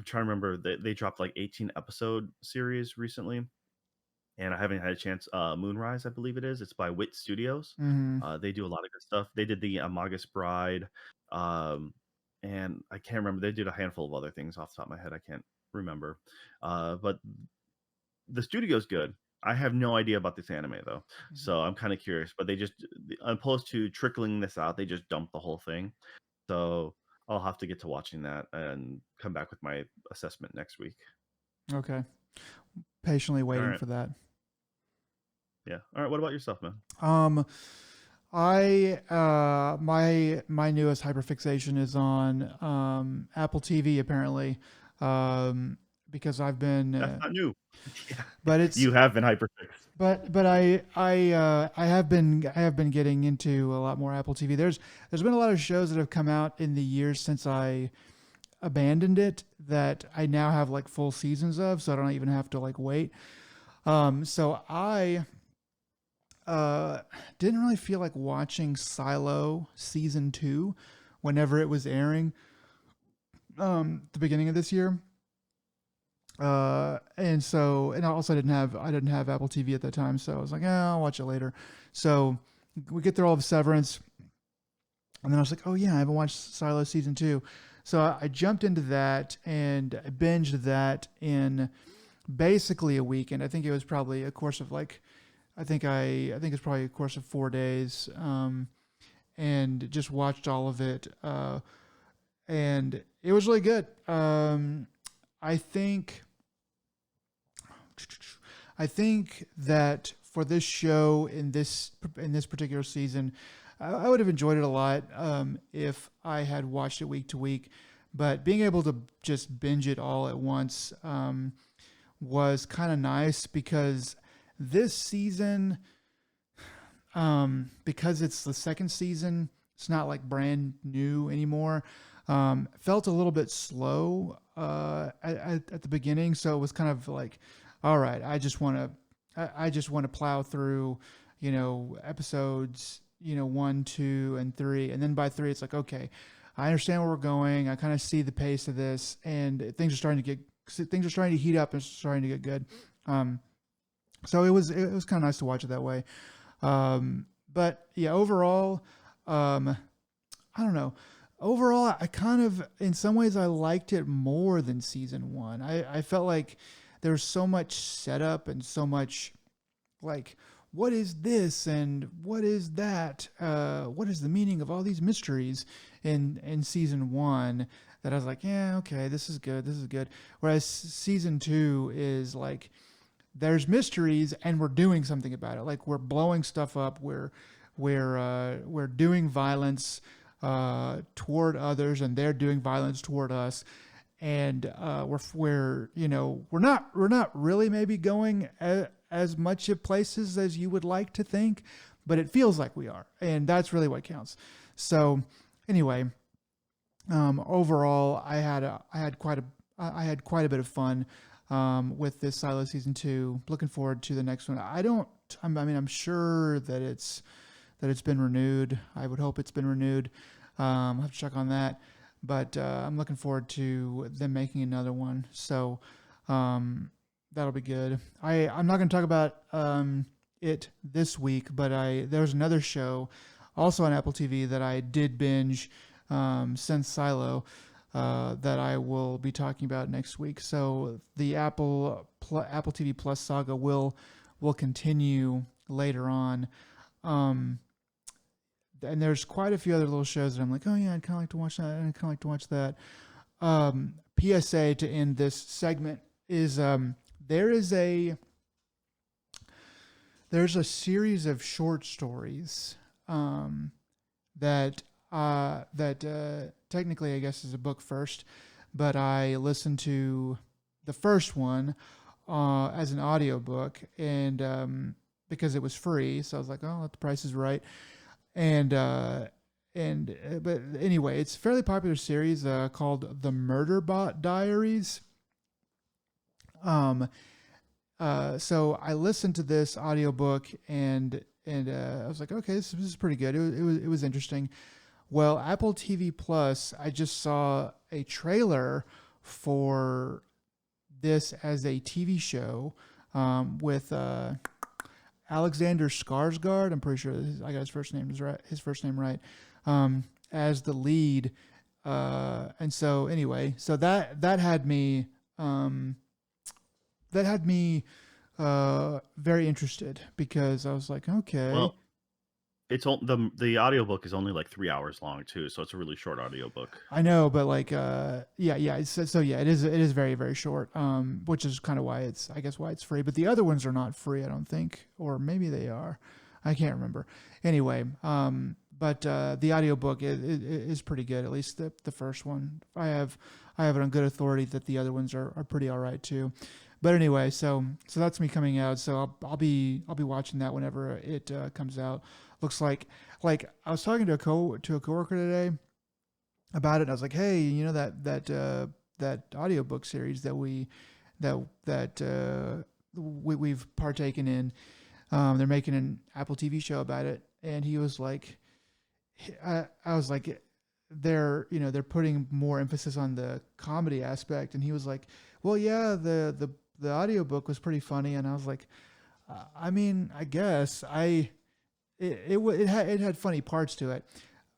trying to remember. They dropped like 18 episode series recently, and I haven't had a chance. Moonrise, I believe it is. It's by Wit Studios. Hmm. They do a lot of good stuff. They did the Amagus Bride, um, and I can't remember. They did a handful of other things off the top of my head. I can't remember. But the studio's good. I have no idea about this anime though, so I'm kind of curious. But they just, opposed to trickling this out, they just dumped the whole thing. So I'll have to get to watching that and come back with my assessment next week. Okay. Patiently All waiting right. for that. Yeah. All right. What about yourself, man? Um, my newest hyperfixation is on Apple TV apparently, um, because I've been, That's not new. Yeah. but it's You have been hyperfixed. but I have been getting into a lot more Apple TV. There's been a lot of shows that have come out in the years since I abandoned it that I now have like full seasons of, so I don't even have to like wait. So I uh, didn't really feel like watching Silo season 2 whenever it was airing the beginning of this year. And also I didn't have Apple TV at that time, so I was like, I'll watch it later. So we get through all of Severance, and then I was like, oh yeah, I haven't watched Silo season 2. So I jumped into that and I binged that in basically a weekend. I think it was probably a course of like I think it's probably a course of 4 days, and just watched all of it, and it was really good. I think I think that for this show in this particular season, I would have enjoyed it a lot if I had watched it week to week. But being able to just binge it all at once was kind of nice because this season, because it's the second season, it's not like brand new anymore. Felt a little bit slow at the beginning, so it was kind of like, all right, I just want to plow through, episodes, 1, 2, and 3, and then by 3, it's like, okay, I understand where we're going. I kind of see the pace of this, and things are starting to heat up and starting to get good. Um, so it was kind of nice to watch it that way. But yeah, overall, um, I don't know. Overall, I kind of, in some ways, I liked it more than season 1. I felt like there was so much setup and so much like what is this and what is that? What is the meaning of all these mysteries in season one? That I was like, yeah, okay, this is good, this is good. Whereas season two is like, there's mysteries and we're doing something about it. Like we're blowing stuff up. We're doing violence toward others, and they're doing violence toward us. And we're we're not really maybe going as much at places as you would like to think, but it feels like we are, and that's really what counts. So anyway, overall, I had quite a bit of fun with this Silo season two. Looking forward to the next one. I mean, I'm sure that it's been renewed. I would hope it's been renewed. I'll have to check on that, but I'm looking forward to them making another one. So that'll be good. I'm not going to talk about it this week, but there was another show also on Apple TV that I did binge since Silo that I will be talking about next week. So the Apple TV Plus saga will continue later on. And there's quite a few other little shows that I'm like, oh yeah, I'd kind of like to watch that, and I'd kind of like to watch that. PSA to end this segment is there's a series of short stories that technically I guess is a book first, but I listened to the first one as an audiobook, and because it was free, so I was like, oh, the price is right. But anyway, it's a fairly popular series called The Murderbot Diaries. Um, so I listened to this audiobook, and I was like, okay, this is pretty good. It was interesting. Well, Apple TV Plus, I just saw a trailer for this as a TV show with Alexander Skarsgård. I'm pretty sure I got his first name is right. His first name right, as the lead. And so anyway, so that had me very interested, because I was like, okay. Well, the audiobook is only like 3 hours long too, so it's a really short audiobook. I know, but like, yeah. So yeah, it is very, very short. Which is kind of why I guess why it's free. But the other ones are not free, I don't think, or maybe they are. I can't remember. Anyway, but the audiobook is pretty good. At least the first one. I have it on good authority that the other ones are pretty all right too. But anyway, so that's me coming out. So I'll be watching that whenever it comes out. Looks like I was talking to a coworker today about it. And I was like, hey, you know that audiobook series that we've partaken in. They're making an Apple TV show about it, and he was like, I was like, they're putting more emphasis on the comedy aspect, and he was like, well, yeah, the audiobook was pretty funny, and I was like, I mean, I guess it had funny parts to it,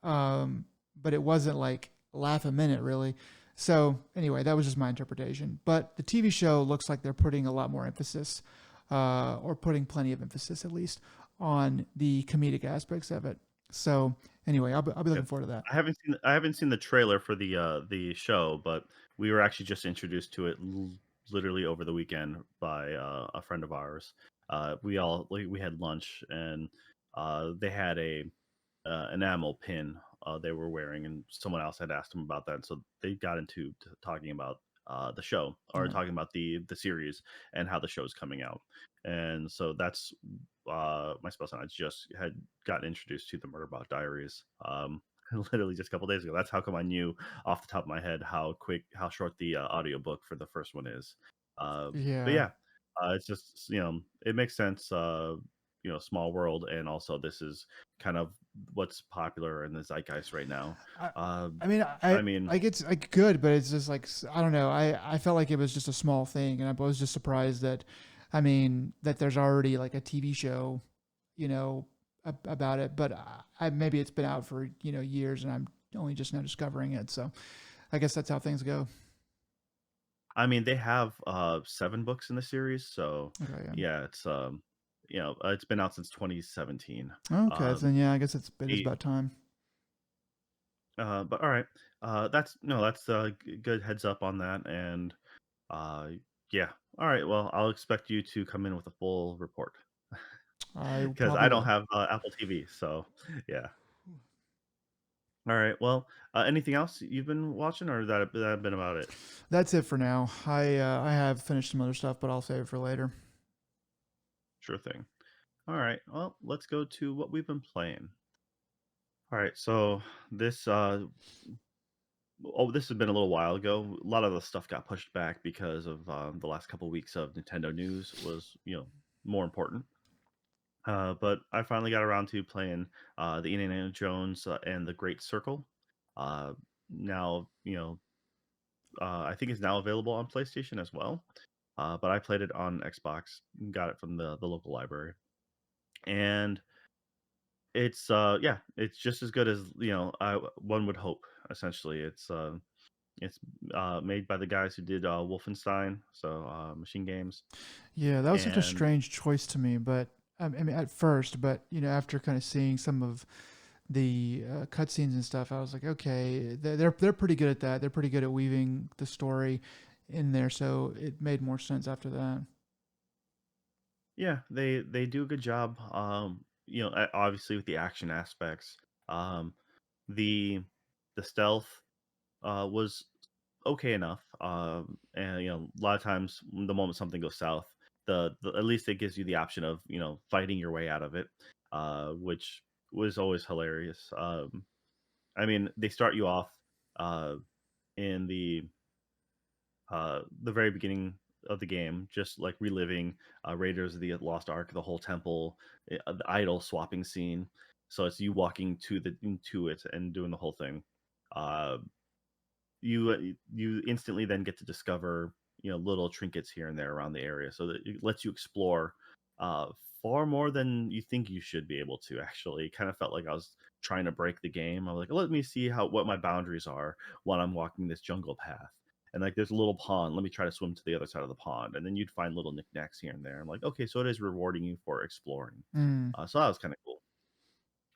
but it wasn't like laugh a minute really. So anyway, that was just my interpretation. But the TV show looks like they're putting a lot more emphasis, or putting plenty of emphasis at least, on the comedic aspects of it. So anyway, I'll be looking forward to that. I haven't seen the trailer for the show, but we were actually just introduced to it literally over the weekend by a friend of ours. We had lunch, and they had a enamel pin they were wearing, and someone else had asked them about that, so they got into talking about the show, or Right. talking about the series and how the show's coming out. And so that's my spouse and I just had gotten introduced to the Murderbot Diaries literally just a couple days ago. That's how come I knew off the top of my head how short the audiobook for the first one is. But Yeah. yeah, it's just, it makes sense. Small world, and also this is kind of what's popular in the zeitgeist right now. I, uh, I mean, I mean, like it's like good, but it's just like, I don't know. I felt like it was just a small thing, and I was just surprised that, I mean, that there's already like a TV show, about it. But maybe it's been out for years, and I'm only just now discovering it. So I guess that's how things go. I mean, they have 7 books in the series, so Okay, yeah. yeah, it's been out since 2017. Okay, Um, then yeah, I guess it is the about time. but all right, that's no, that's a good heads up on that, and uh, yeah, all right. Well, I'll expect you to come in with a full report I because probably I don't will. have Apple TV. So yeah. All right. Well, anything else you've been watching, or that been about it? That's it for now. I have finished some other stuff, but I'll save it for later. Sure thing. All right. Well, let's go to what we've been playing. All right. So this this has been a little while ago. A lot of the stuff got pushed back because of the last couple weeks of Nintendo news was more important. But I finally got around to playing the Indiana Jones and the Great Circle. Uh, now I think it's now available on PlayStation as well. But I played it on Xbox, got it from the local library, and it's yeah, it's just as good as one would hope. Essentially, it's made by the guys who did Wolfenstein, so Machine Games, Yeah, that was such a and strange choice to me, but I mean, at first, but after kind of seeing some of the cutscenes and stuff, I was like, okay, they're pretty good at that. They're pretty good at weaving the story in there, so it made more sense after that. yeah, they do a good job. Obviously with the action aspects, um, the the stealth was okay enough. And a lot of times the moment something goes south, the at least it gives you the option of fighting your way out of it, which was always hilarious. I mean, they start you off uh, in the very beginning of the game, just like reliving Raiders of the Lost Ark, the whole temple, the idol swapping scene. So it's you walking into it and doing the whole thing. Uh, you instantly then get to discover little trinkets here and there around the area, so that it lets you explore uh, far more than you think you should be able to. Actually, it kind of felt like I was trying to break the game. I was like, let me see what my boundaries are when I'm walking this jungle path. And like, there's a little pond. Let me try to swim to the other side of the pond, and then you'd find little knickknacks here and there. I'm like, okay, so it is rewarding you for exploring. Mm. So that was kind of cool.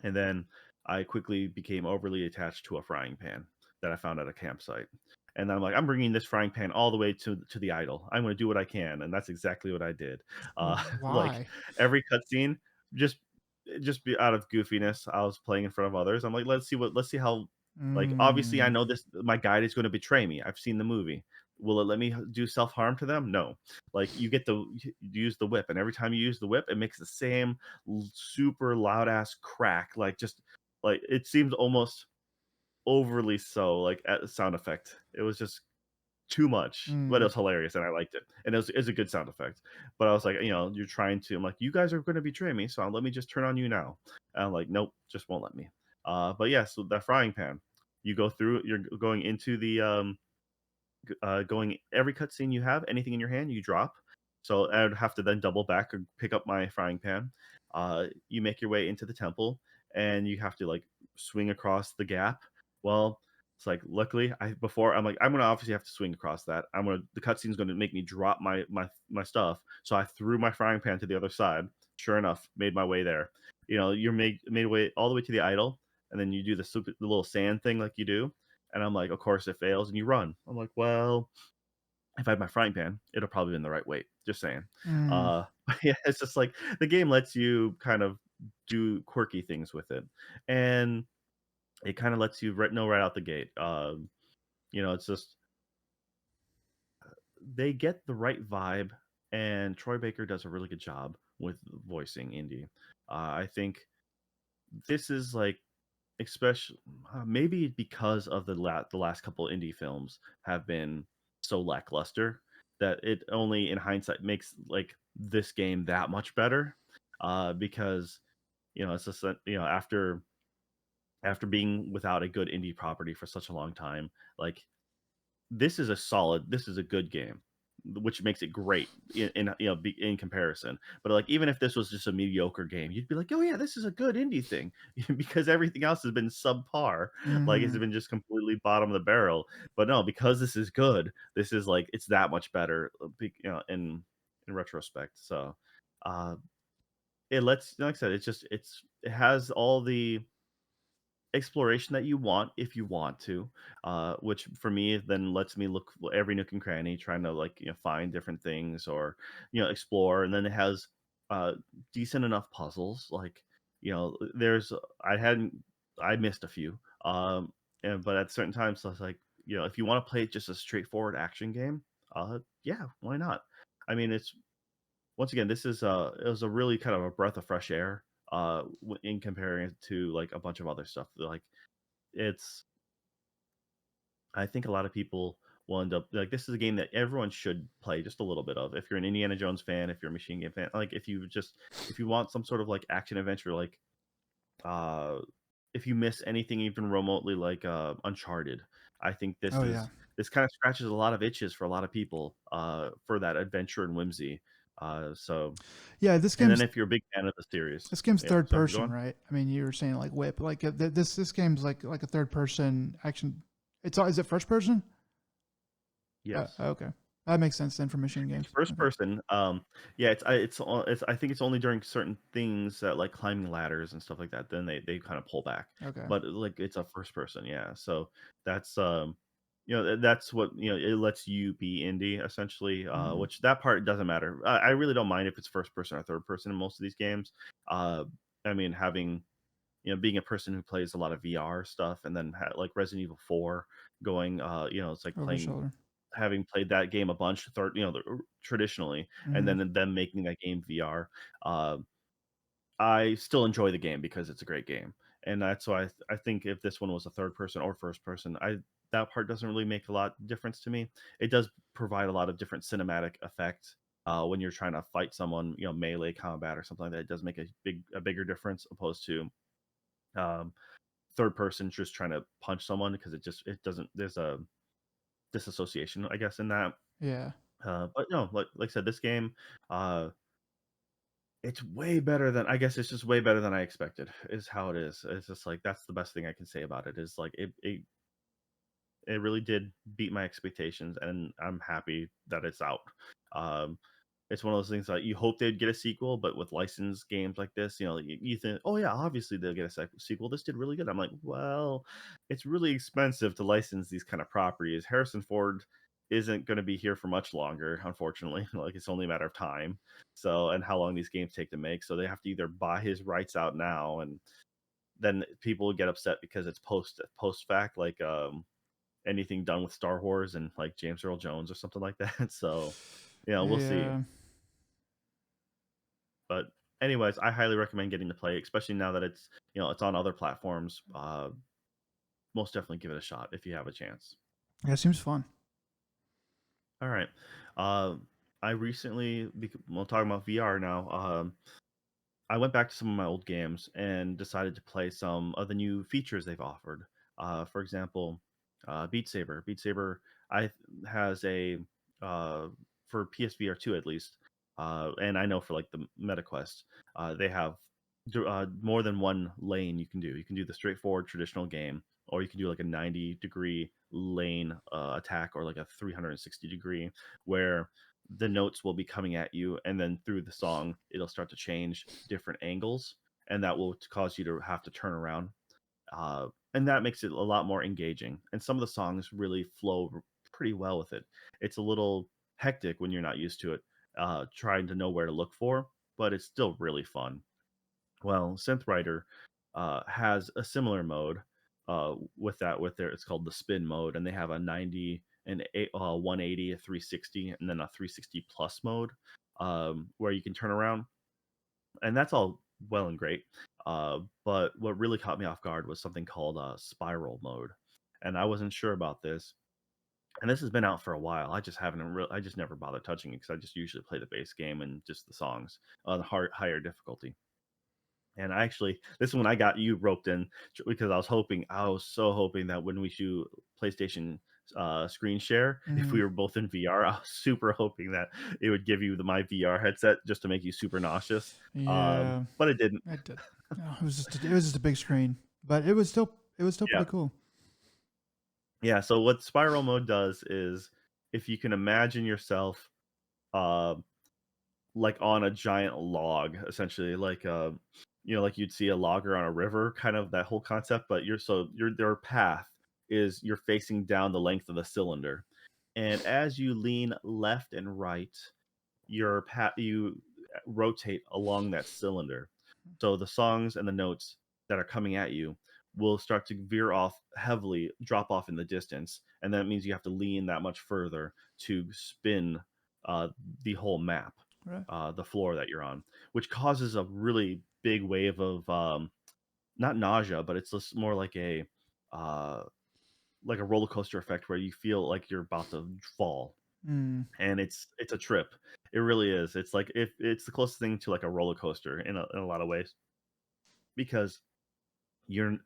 And then I quickly became overly attached to a frying pan that I found at a campsite. And I'm like, I'm bringing this frying pan all the way to the idol. I'm going to do what I can, and that's exactly what I did. Like Why? every cutscene, just just be out of goofiness. I was playing in front of others. I'm like, let's see how. Like, obviously, I Mm. know this. My guide is going to betray me. I've seen the movie. Will it let me do self harm to them? No. Like, you get to use the whip, and every time you use the whip, it makes the same super loud ass crack. Like, just like it seems almost overly so, like at sound effect. It was just too much, but it Mm. was hilarious and I liked it. And it's a good sound effect. But I was like, you're trying to. I'm like, you guys are going to betray me, so let me just turn on you now. And I'm like, nope, just won't let me. But yeah, so that frying pan, you go through. You're going into the going every cutscene you have, anything in your hand, you drop. So I would have to then double back or pick up my frying pan. You make your way into the temple, and you have to like swing across the gap. Well, it's like luckily I'm like I'm gonna obviously have to swing across that. The cutscene's gonna make me drop my stuff. So I threw my frying pan to the other side. Sure enough, made my way there. You're made way all the way to the idol, and then you do the little sand thing like you do, and I'm like, of course it fails, and you run. I'm like, well, if I had my frying pan, it'll probably be in the right weight. Just saying. Mm. Yeah, it's just like the game lets you kind of do quirky things with it, and it kind of lets you know right out the gate. It's just they get the right vibe, and Troy Baker does a really good job with voicing Indy. I think this is like especially maybe because of the last couple indie films have been so lackluster that it only in hindsight makes like this game that much better, because it's just that, after being without a good indie property for such a long time, like this is a good game, which makes it great in comparison. But like, even if this was just a mediocre game, you'd be like, oh yeah, this is a good indie thing, because everything else has been subpar. Like, it's Mm-hmm. been just completely bottom of the barrel. But no, because this is good, this is like it's that much better, in retrospect. So uh it lets, like I said, it has all the exploration that you want if you want to, which for me then lets me look every nook and cranny, trying to like find different things or explore. And then it has uh, decent enough puzzles. Like there's I missed a few, but at certain times I was like, if you want to play just a straightforward action game, yeah, why not? I mean, it's once again, this is it was a really kind of a breath of fresh air in comparing it to like a bunch of other stuff. Like it's I think a lot of people will end up like this is a game that everyone should play just a little bit of. If you're an Indiana Jones fan, if you're a machine game fan, like if you want some sort of like action adventure, like uh if you miss anything even remotely like Uncharted, I think Oh yeah, this kind of scratches a lot of itches for a lot of people for that adventure and whimsy. So yeah. and then if you're a big fan of the series, This game's yeah, third sorry, go person, on. right? I mean, you were saying like whip, like this game's like a third person action. It's is it first person? Yes. Okay, that makes sense then for machine It's games. first Okay, person. Yeah, it's I think it's only during certain things that like climbing ladders and stuff like that. Then they kind of pull back, okay, but like it's a first person. Yeah, so that's that's what it lets you be indie essentially. mm, Which that part doesn't matter. I really don't mind if it's first person or third person in most of these games. Uh, I mean having being a person who plays a lot of VR stuff and then like Resident Evil 4 going it's like over playing shoulder. having played that game a bunch traditionally and Mm, then them making that game VR. uh, I still enjoy the game because it's a great game, and that's why I think if this one was a third person or first person, I that part doesn't really make a lot difference to me. It does provide a lot of different cinematic effects when you're trying to fight someone, melee combat or something like that. It does make a bigger difference opposed to um, third person just trying to punch someone because it doesn't there's a disassociation I guess in that. yeah, But no, like I said, this game, uh, it's way better than I guess it's just way better than I expected. Is how it is. It's just like that's the best thing I can say about it. Is like it really did beat my expectations, and I'm happy that it's out. Um, it's one of those things that you hope they'd get a sequel, but with licensed games like this, you think, oh yeah, obviously they'll get a sequel. This did really good. I'm like, well, it's really expensive to license these kind of properties. Harrison Ford isn't going to be here for much longer, unfortunately. Like it's only a matter of time. So, and how long these games take to make. So they have to either buy his rights out now, and then people get upset because it's post fact, like anything done with Star Wars and like James Earl Jones or something like that. So, we'll see. yeah. But anyways, I highly recommend getting to play, especially now that it's it's on other platforms. Most definitely give it a shot if you have a chance. Yeah, seems fun. All right. Uh, I recently, well, talking about VR now. I went back to some of my old games and decided to play some of the new features they've offered. For example, Beat Saber. Beat Saber I has a uh, for PSVR 2 at least, and I know for like the MetaQuest, they have more than one lane you can do. You can do the straightforward traditional game, or you can do like a 90-degree lane attack, or like a 360-degree, where the notes will be coming at you, and then through the song it'll start to change different angles, and that will cause you to have to turn around, and that makes it a lot more engaging, and some of the songs really flow pretty well with it. It's a little hectic when you're not used to it, trying to know where to look for, but it's still really fun. Well, Synth Rider has a similar mode with that. With their, it's called the spin mode, and they have a 90 and 180, a 360, and then a 360 plus mode where you can turn around, and that's all well and great. But what really caught me off guard was something called spiral mode, and I wasn't sure about this. And this has been out for a while. I just haven't I just never bothered touching it because I just usually play the base game and just the songs on higher difficulty. And I actually, this is when I got you roped in because I was so hoping that when we do PlayStation screen share, if Mm, we were both in VR, I was super hoping that it would give you my VR headset just to make you super nauseous. yeah, But it didn't. I did. Oh, it was just a big screen, but it was still Yeah. pretty cool. Yeah. So what spiral mode does is if you can imagine yourself uh, like on a giant log, essentially, like like you'd see a logger on a river, kind of that whole concept. But their path is you're facing down the length of the cylinder, and as you lean left and right, you rotate along that cylinder. So the songs and the notes that are coming at you will start to veer off heavily, drop off in the distance, and that means you have to lean that much further to spin uh, the whole map, Right. the floor that you're on, which causes a really big wave of not nausea, but it's just more uh, like a roller coaster effect where you feel like you're about to fall, Mm. and it's a trip. It really is. It's like if it's the closest thing to like a roller coaster in a lot of ways because you're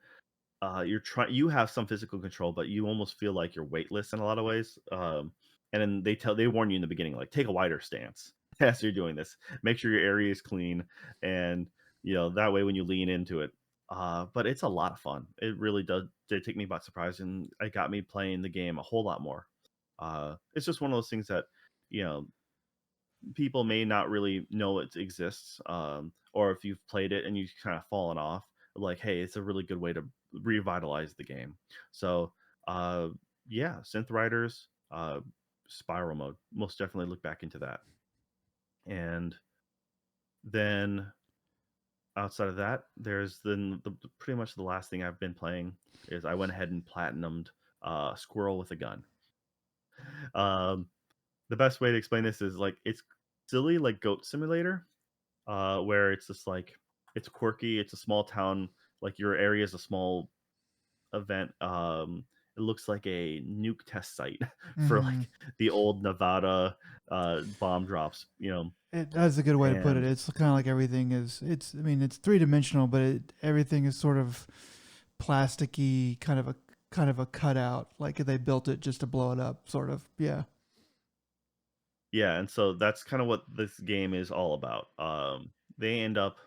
you're trying you have some physical control, but you almost feel like you're weightless in a lot of ways. And then they warn you in the beginning, like take a wider stance as you're doing this. Make sure your area is clean, and that way when you lean into it. But it's a lot of fun. It really did take me by surprise, and it got me playing the game a whole lot more. It's just one of those things that you know people may not really know it exists, or if you've played it and you've kind of fallen off, like, hey, it's a really good way to revitalize the game. So, uh, yeah, Synth Riders, Spiral Mode, most definitely look back into that. And then outside of that, there's the pretty much the last thing I've been playing is I went ahead and platinumed Squirrel with a Gun. Um, the best way to explain this is like it's silly like Goat Simulator, where it's just like it's quirky. It's a small town. Like your area is a small event. It looks like a nuke test site for Hmm. like the old Nevada bomb drops. That's a good way to put it. And It's kind of like everything is. It's. I mean, it's three dimensional, but everything is sort of plasticky, kind of a cutout. Like they built it just to blow it up, sort of. Yeah. yeah, and so that's kind of what this game is all about. They end up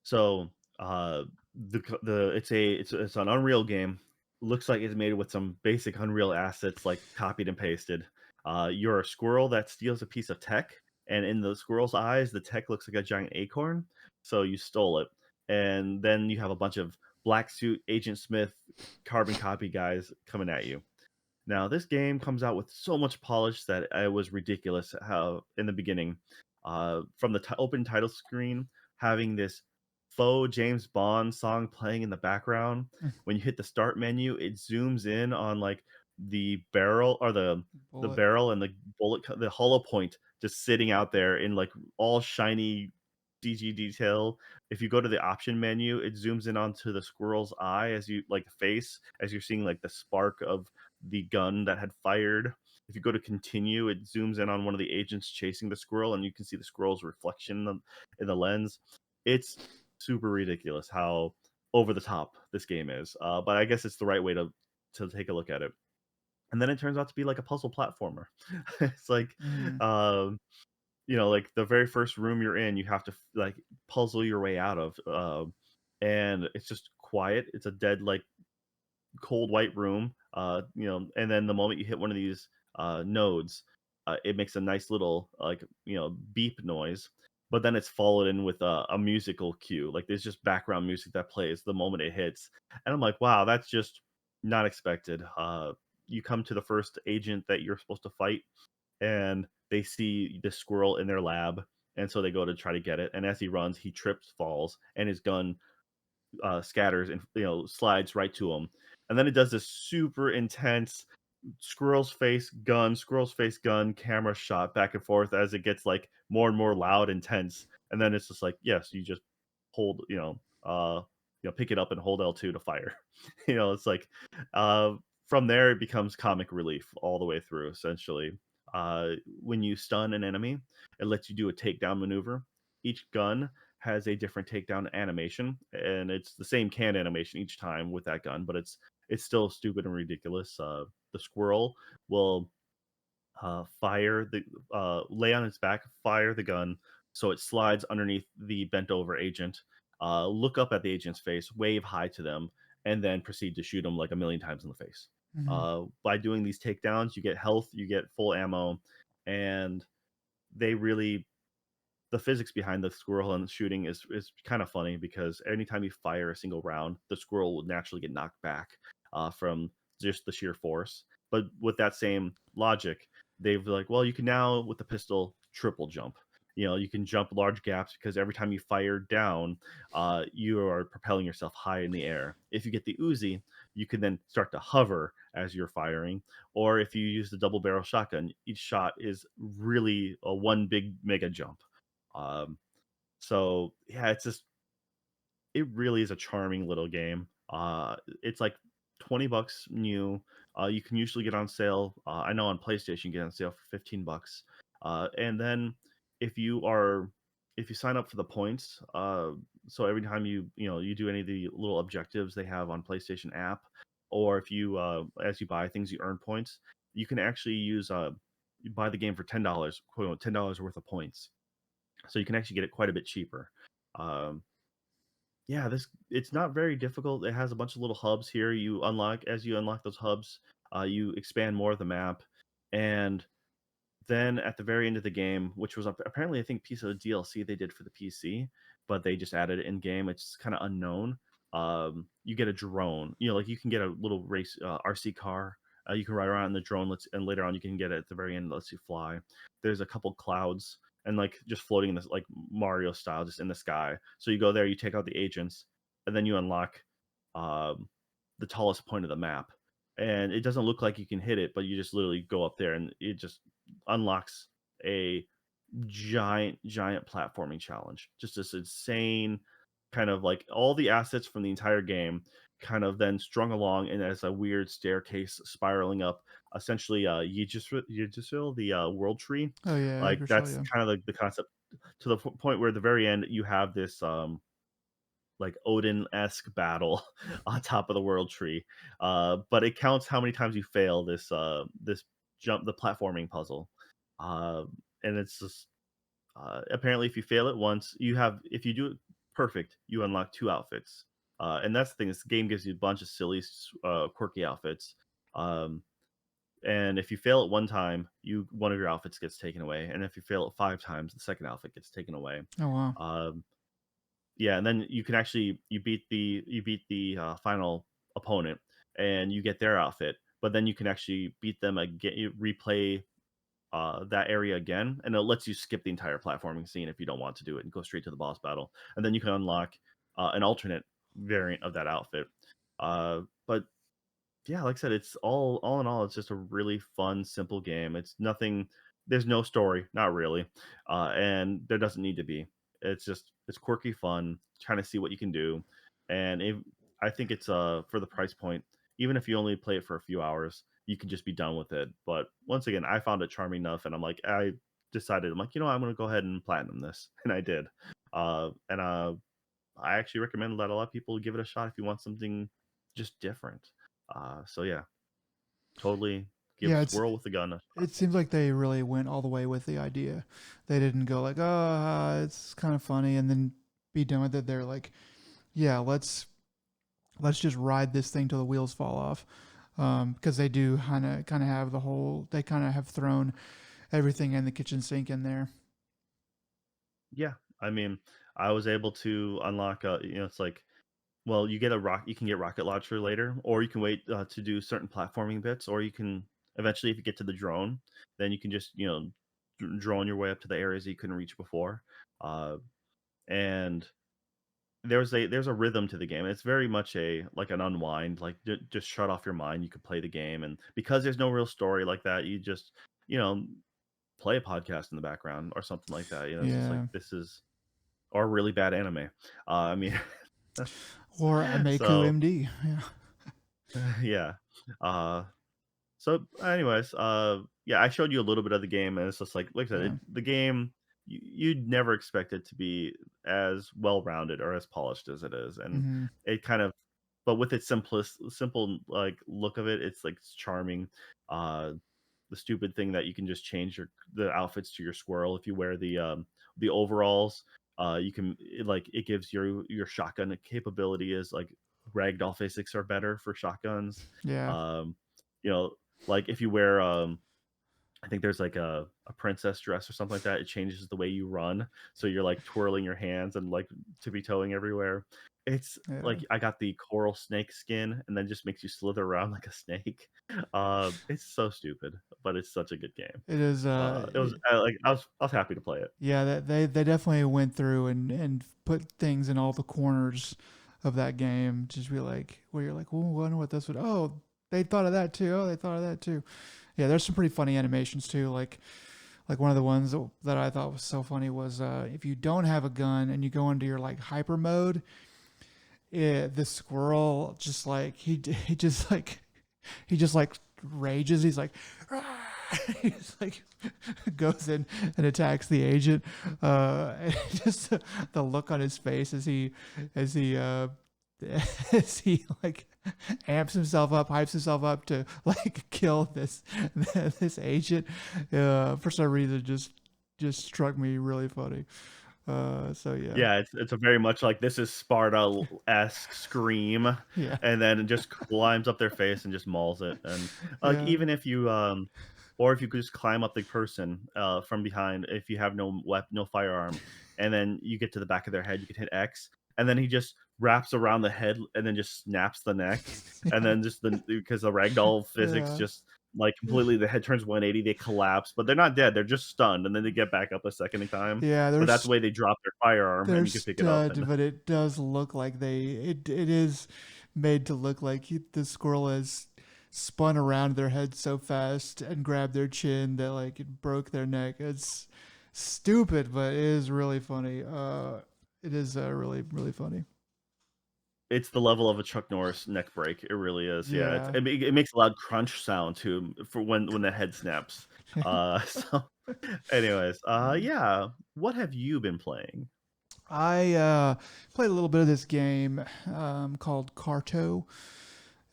So, the it's an Unreal game. Looks like it's made with some basic Unreal assets, like copied and pasted. You're a squirrel that steals a piece of tech, and in the squirrel's eyes, the tech looks like a giant acorn. So you stole it, and then you have a bunch of black suit Agent Smith carbon copy guys coming at you. Now, this game comes out with so much polish that it was ridiculous how in the beginning, from the open title screen, having this faux James Bond song playing in the background. When you hit the start menu, it zooms in on like the barrel or the Bullet. barrel and the the hollow point just sitting out there in like all shiny CG detail. If you go to the option menu, it zooms in onto the squirrel's eye as you like face as you're seeing like the spark of the gun that had fired. If you go to continue, it zooms in on one of the agents chasing the squirrel, and you can see the squirrel's reflection in the lens. It's super ridiculous how over the top this game is, but I guess it's the right way to take a look at it. And then it turns out to be like a puzzle platformer. It's like, Mm-hmm. um, like the very first room you're in, you have to like puzzle your way out of, and it's just quiet. It's a dead like cold white room, and then the moment you hit one of these nodes, it makes a nice little like beep noise, but then it's followed in with a musical cue. Like there's just background music that plays the moment it hits, and I'm like, wow, that's just not expected. You come to the first agent that you're supposed to fight, and they see the squirrel in their lab, and so they go to try to get it. And as he runs, he trips, falls, and his gun scatters and slides right to him, and then it does this super intense squirrel's face gun camera shot back and forth as it gets like more and more loud and tense, and then it's just like yes, you just hold pick it up and hold L2 to fire. It's like uh from there it becomes comic relief all the way through essentially. When you stun an enemy, it lets you do a takedown maneuver. Each gun has a different takedown animation, and it's the same can animation each time with that gun, but it's still stupid and ridiculous. The squirrel will lay on its back, fire the gun, so it slides underneath the bent over agent, look up at the agent's face, wave hi to them, and then proceed to shoot them like a million times in the face. Mm-hmm. By doing these takedowns, you get health, you get full ammo, and they really the physics behind the squirrel and shooting is kind of funny because anytime you fire a single round, the squirrel will naturally get knocked back from just the sheer force. But with that same logic, they've like, well, you can now with the pistol triple jump. You know, you can jump large gaps because every time you fire down, you are propelling yourself high in the air. If you get the Uzi, you can then start to hover as you're firing. Or if you use the double barrel shotgun, each shot is really a one big mega jump. um, so yeah, it really is a charming little game. It's like $20 new. You can usually get on sale. I know on PlayStation you get on sale for $15. And then if you are if you sign up for the points, so every time you do any of the little objectives they have on PlayStation app, or if you as you buy things you earn points, you can actually use you buy the game for $10, quote $10 worth of points, so you can actually get it quite a bit cheaper. Um, yeah, this it's not very difficult. It has a bunch of little hubs here. You unlock as you unlock those hubs, you expand more of the map, and then at the very end of the game, which was apparently I think piece of the DLC they did for the PC, but they just added it in game. It's kind of unknown. You get a drone. You know, like you can get a little race RC car. You can ride around in the drone. And later on you can get it at the very end. It lets you fly. There's a couple clouds and like just floating in this like Mario style, just in the sky. So you go there, you take out the agents, and then you unlock um, the tallest point of the map. And it doesn't look like you can hit it, but you just literally go up there and it just unlocks a giant platforming challenge. Just this insane kind of like all the assets from the entire game kind of then strung along and as a weird staircase spiraling up. Essentially, you just feel the world tree. Oh yeah, Like Idris that's Elba. kind of like the concept to the point where at the very end you have this like Odin-esque battle on top of the world tree. But it counts how many times you fail this jump the platforming puzzle. And it's just apparently if you fail it once, you have if you do it perfect, you unlock two outfits. And that's the thing. This game gives you a bunch of silly, quirky outfits. Um, and if you fail it one time, you one of your outfits gets taken away. And if you fail it five times, the second outfit gets taken away. Oh wow. Um, yeah, and then you can actually you beat the final opponent, and you get their outfit. But then you can actually beat them again. You replay that area again, and it lets you skip the entire platforming scene if you don't want to do it and go straight to the boss battle. And then you can unlock an alternate variant of that outfit. But yeah, like I said, it's all in all, it's just a really fun, simple game. It's nothing. There's no story, not really, and there doesn't need to be. It's quirky fun, trying to see what you can do, and I think it's for the price point. Even if you only play it for a few hours, you can just be done with it. But once again, I found it charming enough, and I decided I'm like, I'm gonna go ahead and platinum this, and I did. And I actually recommend that a lot of people give it a shot if you want something just different. So yeah, totally give Yeah, Squirrel with a Gun a shot. it seems like they really went all the way with the idea. They didn't go like, "Oh, it's kind of funny," and then be done with it. They're like, "Yeah, let's just ride this thing till the wheels fall off," because they do kind of have the whole. They kind of have thrown everything in the kitchen sink in there. Yeah, I mean, I was able to unlock it's like, well, you can get rocket launcher later, or you can wait to do certain platforming bits, or you can eventually, if you get to the drone, then you can just drone your way up to the areas that you couldn't reach before. And there's a rhythm to the game. It's very much a like an unwind, like just shut off your mind. You could play the game, and because there's no real story like that, you just you know play a podcast in the background or something like that. It's just like Yeah, this is or really bad anime. I mean, or I make so MD. Yeah, yeah. Uh, So, anyways, yeah, I showed you a little bit of the game, and it's just like I said, yeah. the game you'd never expect it to be as well rounded or as polished as it is, and Hmm. it kind of, but with its simple like look of it, it's charming. Uh, the stupid thing that you can just change the outfits to your squirrel if you wear the overalls. You can it gives your shotgun capability is like ragdoll physics are better for shotguns. Yeah. Um, you know, like if you wear I think there's like a princess dress or something like that. It changes the way you run, so you're like twirling your hands and like tippy toeing everywhere. It's Yeah, like I got the coral snake skin, and then just makes you slither around like a snake. It's so stupid, but it's such a good game. it is. It was like I was happy to play it. Yeah, that they definitely went through and put things in all the corners of that game. Just be like, where you're like, well, I wonder what this would. Oh, they thought of that too. Oh, they thought of that too. Yeah, there's some pretty funny animations too. Like one of the ones that I thought was so funny was if you don't have a gun and you go into your like hyper mode, the squirrel just like he just like rages. He's like, "Rah!" He's like goes in and attacks the agent. And just the look on his face as he as he like amps himself up, hypes himself up to like kill this agent. For some reason, just struck me really funny. So yeah, Yeah, it's a very much like this is Sparta-esque scream, yeah, and then it just climbs up their face and just mauls it. And like yeah. even if you or if you could just climb up the person from behind if you have no firearm, and then you get to the back of their head, you can hit X, and then he just wraps around the head and then just snaps the neck, and then just because the ragdoll physics Yeah. just like completely the head turns 180, they collapse, but they're not dead, they're just stunned, and then they get back up a second time. Yeah, But that's the way they drop their firearm, they're and you can pick it up. stunned, And but it does look like it is made to look like the squirrel has spun around their head so fast and grabbed their chin that like it broke their neck. It's stupid, but it is really funny. It is really funny. it's the level of a Chuck Norris neck break. It really is. Yeah, Yeah. it makes a loud crunch sound too for when the head snaps. So, anyways, yeah. What have you been playing? I played a little bit of this game called Carto.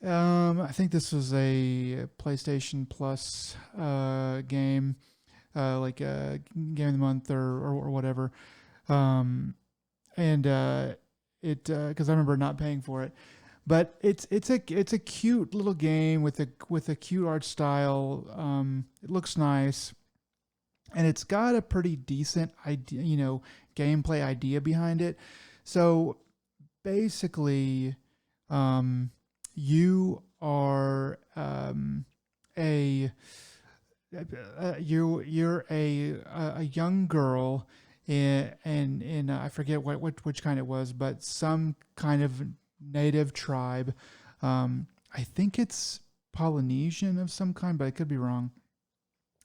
I think this was a PlayStation Plus game, like a game of the month or whatever. Um, and it because I remember not paying for it, but it's a cute little game with a cute art style. It looks nice, and it's got a pretty decent idea, gameplay idea behind it. So basically, um, you are a you're a young girl in I forget which kind it was, but some kind of native tribe. I think it's Polynesian of some kind, but I could be wrong.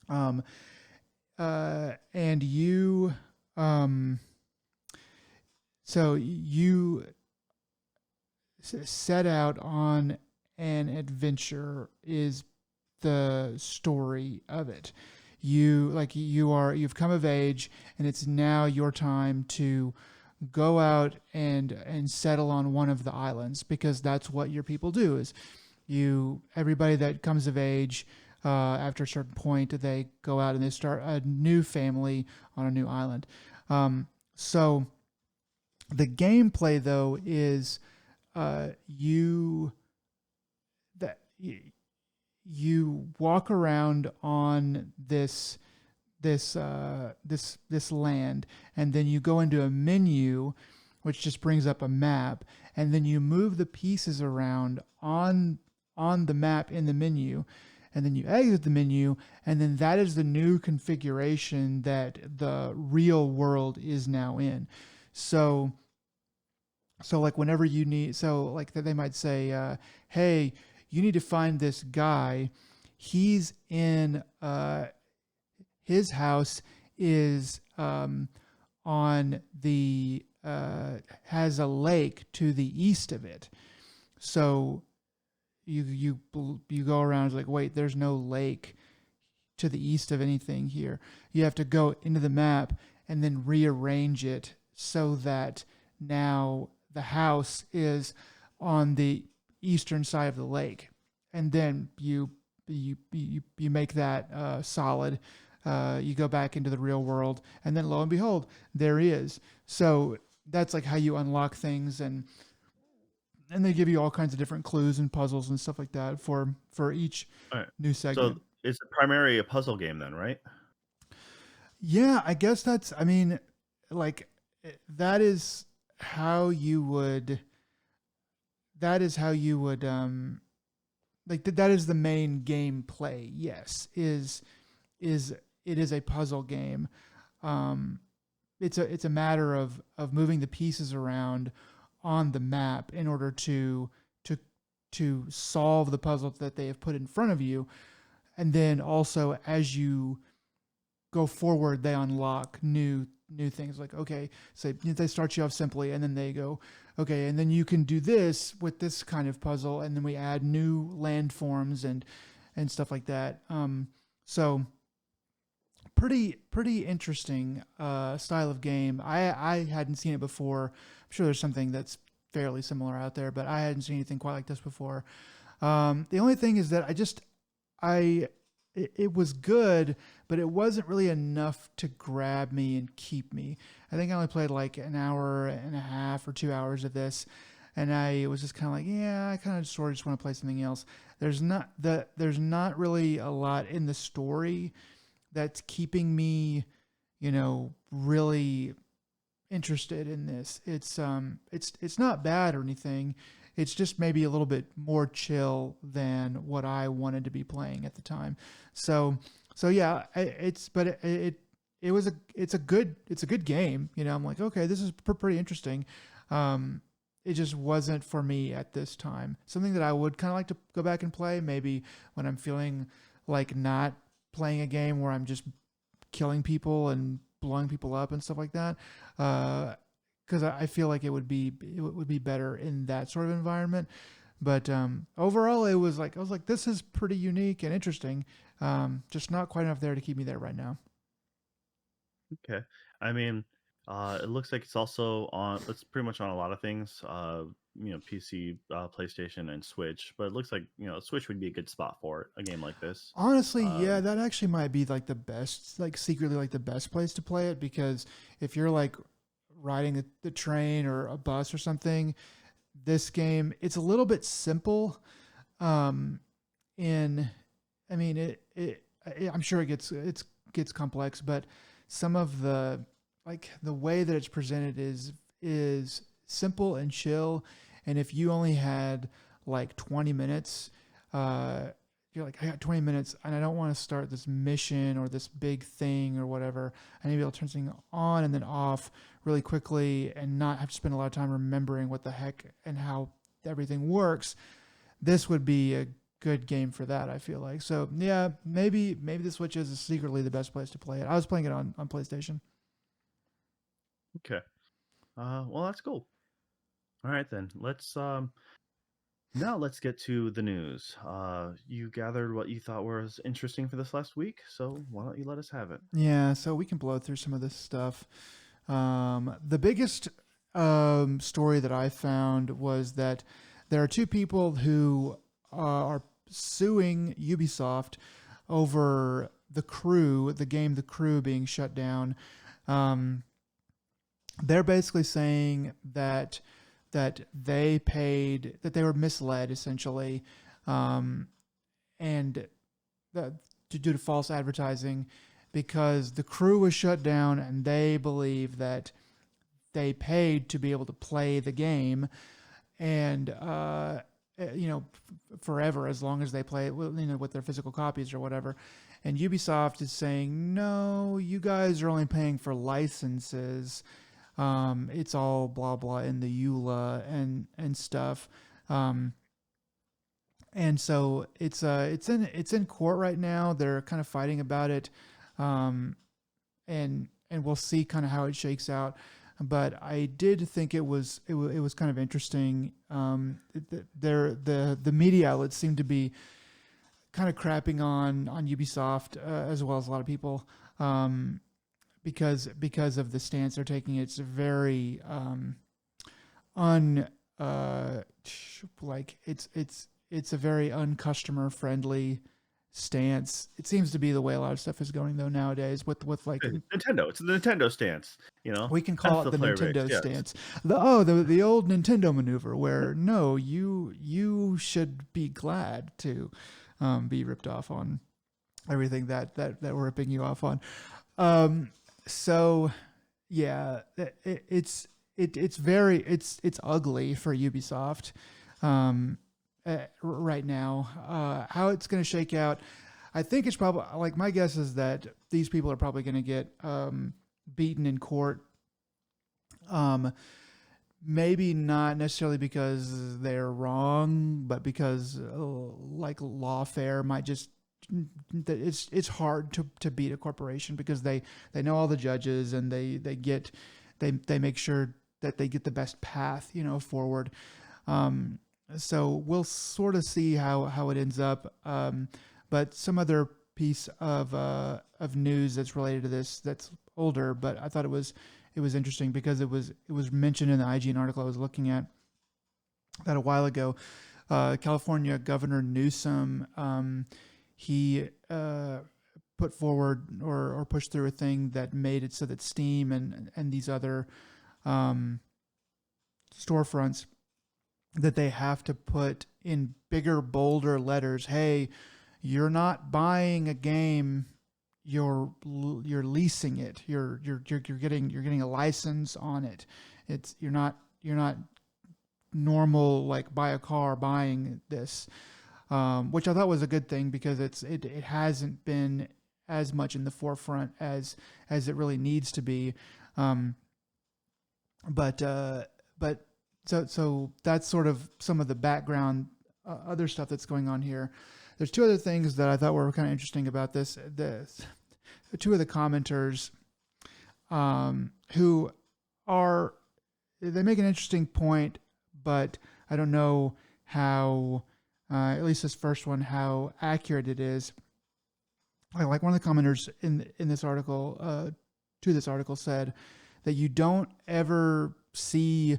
Um, and you um, so you set out on an adventure is the story of it. You've come of age, and it's now your time to go out and settle on one of the islands, because that's what your people do. Is you everybody that comes of age, after a certain point, they go out and they start a new family on a new island. So the gameplay though is you that you walk around on this land, and then you go into a menu which just brings up a map, and then you move the pieces around on the map in the menu, and then you exit the menu, and then that is the new configuration that the real world is now in. So like whenever you need, so like they might say, hey, you need to find this guy. He's in his house is on the has a lake to the east of it. So you go around, it's like, wait, there's no lake to the east of anything here. You have to go into the map and then rearrange it so that now the house is on the eastern side of the lake, and then you make that solid. You go back into the real world, and then lo and behold, there he is. So that's like how you unlock things, and they give you all kinds of different clues and puzzles and stuff like that for each All right. new So segment. it's primarily a puzzle game then, right? Yeah, I guess that's. I mean, like that is how you would. That is how you would. Like that is the main gameplay. Yes, is it is a puzzle game. Um, it's a matter of moving the pieces around on the map in order to to solve the puzzle that they have put in front of you, and then also as you go forward, they unlock new things. Like, okay, so they start you off simply, and then they go, okay, and then you can do this with this kind of puzzle, and then we add new landforms and stuff like that. So pretty interesting style of game. I hadn't seen it before. I'm sure there's something that's fairly similar out there, but I hadn't seen anything quite like this before. The only thing is that I it was good, but it wasn't really enough to grab me and keep me. I think I only played like an hour and a half or 2 hours of this, and I was just kind of like, yeah, I kind of sort of just want to play something else. There's not really a lot in the story that's keeping me, really interested in this. It's not bad or anything. It's just maybe a little bit more chill than what I wanted to be playing at the time. So yeah, it's a good game. I'm like, okay, this is pretty interesting. It just wasn't for me at this time. Something that I would kind of like to go back and play maybe when I'm feeling like not playing a game where I'm just killing people and blowing people up and stuff like that. Because I feel like it would be better in that sort of environment. But overall, it was like I was like, this is pretty unique and interesting. Just not quite enough there to keep me there right now. Okay. I mean, it looks like it's also on. It's pretty much on a lot of things. PC, PlayStation, and Switch. But it looks like Switch would be a good spot for it. A game like this. Honestly, yeah, Um, that actually might be like the best, like secretly like the best place to play it because if you're like riding the train or a bus or something, this game it's a little bit simple. Um, in, I mean, I'm sure it gets complex, but some of the way that it's presented is simple and chill. And if you only had like 20 minutes, uh, you're like, I got 20 minutes and I don't want to start this mission or this big thing or whatever. I need to be able to turn something on and then off really quickly and not have to spend a lot of time remembering what the heck and how everything works. This would be a good game for that, I feel like. So yeah, maybe the Switch is secretly the best place to play it. I was playing it on PlayStation. okay. Well, that's cool. All right then. Let's get to the news. You gathered what you thought was interesting for this last week, so why don't you let us have it? Yeah, so we can blow through some of this stuff. The biggest story that I found was that there are two people who are suing Ubisoft over the game The Crew being shut down. Um, they're basically saying that they were misled essentially, um, and that due to false advertising because the crew was shut down and they believe that they paid to be able to play the game and forever as long as they play it with their physical copies or whatever. And Ubisoft is saying no, you guys are only paying for licenses. It's all blah blah in the EULA and stuff. um, and so it's in court right now. They're kind of fighting about it, um, and we'll see kind of how it shakes out. But I did think it was kind of interesting. The media outlets seem to be kind of crapping on Ubisoft as well as a lot of people, because of the stance they're taking. It's very un like it's a very uncustomer friendly stance. It seems to be the way a lot of stuff is going though nowadays with like Nintendo. It's the Nintendo stance. we can That's call it the the player base. Nintendo Yes. stance. The old Nintendo maneuver where no, you should be glad to be ripped off on everything that we're ripping you off on. Um, so yeah, it's ugly for Ubisoft um, right now. How it's going to shake out, I think it's probably like my guess is that these people are probably going to get beaten in court. Um, Maybe not necessarily because they're wrong, but because like lawfare might just it's hard to beat a corporation because they know all the judges and they make sure that they get the best path forward. Um, so we'll sort of see how it ends up. But some other piece of news that's related to this that's older, but I thought it was interesting because it was mentioned in the IGN article I was looking at that a while ago. California Governor Newsom, he put forward or pushed through a thing that made it so that Steam and these other um, storefronts that they have to put in bigger, bolder letters, hey, you're not buying a game, you're leasing it. You're getting a license on it. It's you're not normal like buy a car buying this, which I thought was a good thing because it hasn't been as much in the forefront as it really needs to be. Um, but so that's sort of some of the background other stuff that's going on here. There's two other things that I thought were kind of interesting about this. Two of the commenters who are they make an interesting point, but I don't know how at least this first one how accurate it is. Like one of the commenters in this article to this article said that you don't ever see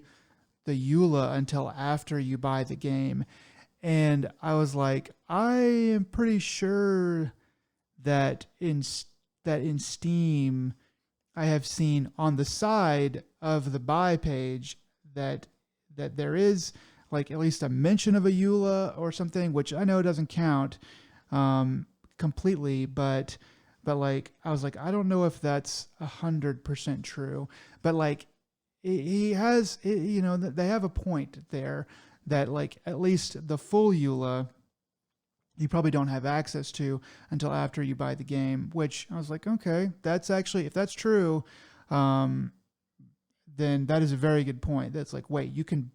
the EULA until after you buy the game. And I was like, I am pretty sure that in Steam, I have seen on the side of the buy page that there is like at least a mention of a EULA or something, which I know doesn't count completely, but like I was like, I don't know if that's 100% true, but like he has, they have a point there that like at least the full EULA you probably don't have access to until after you buy the game. Which I was like, okay, that's actually if that's true, um, then that is a very good point. That's like, wait, you can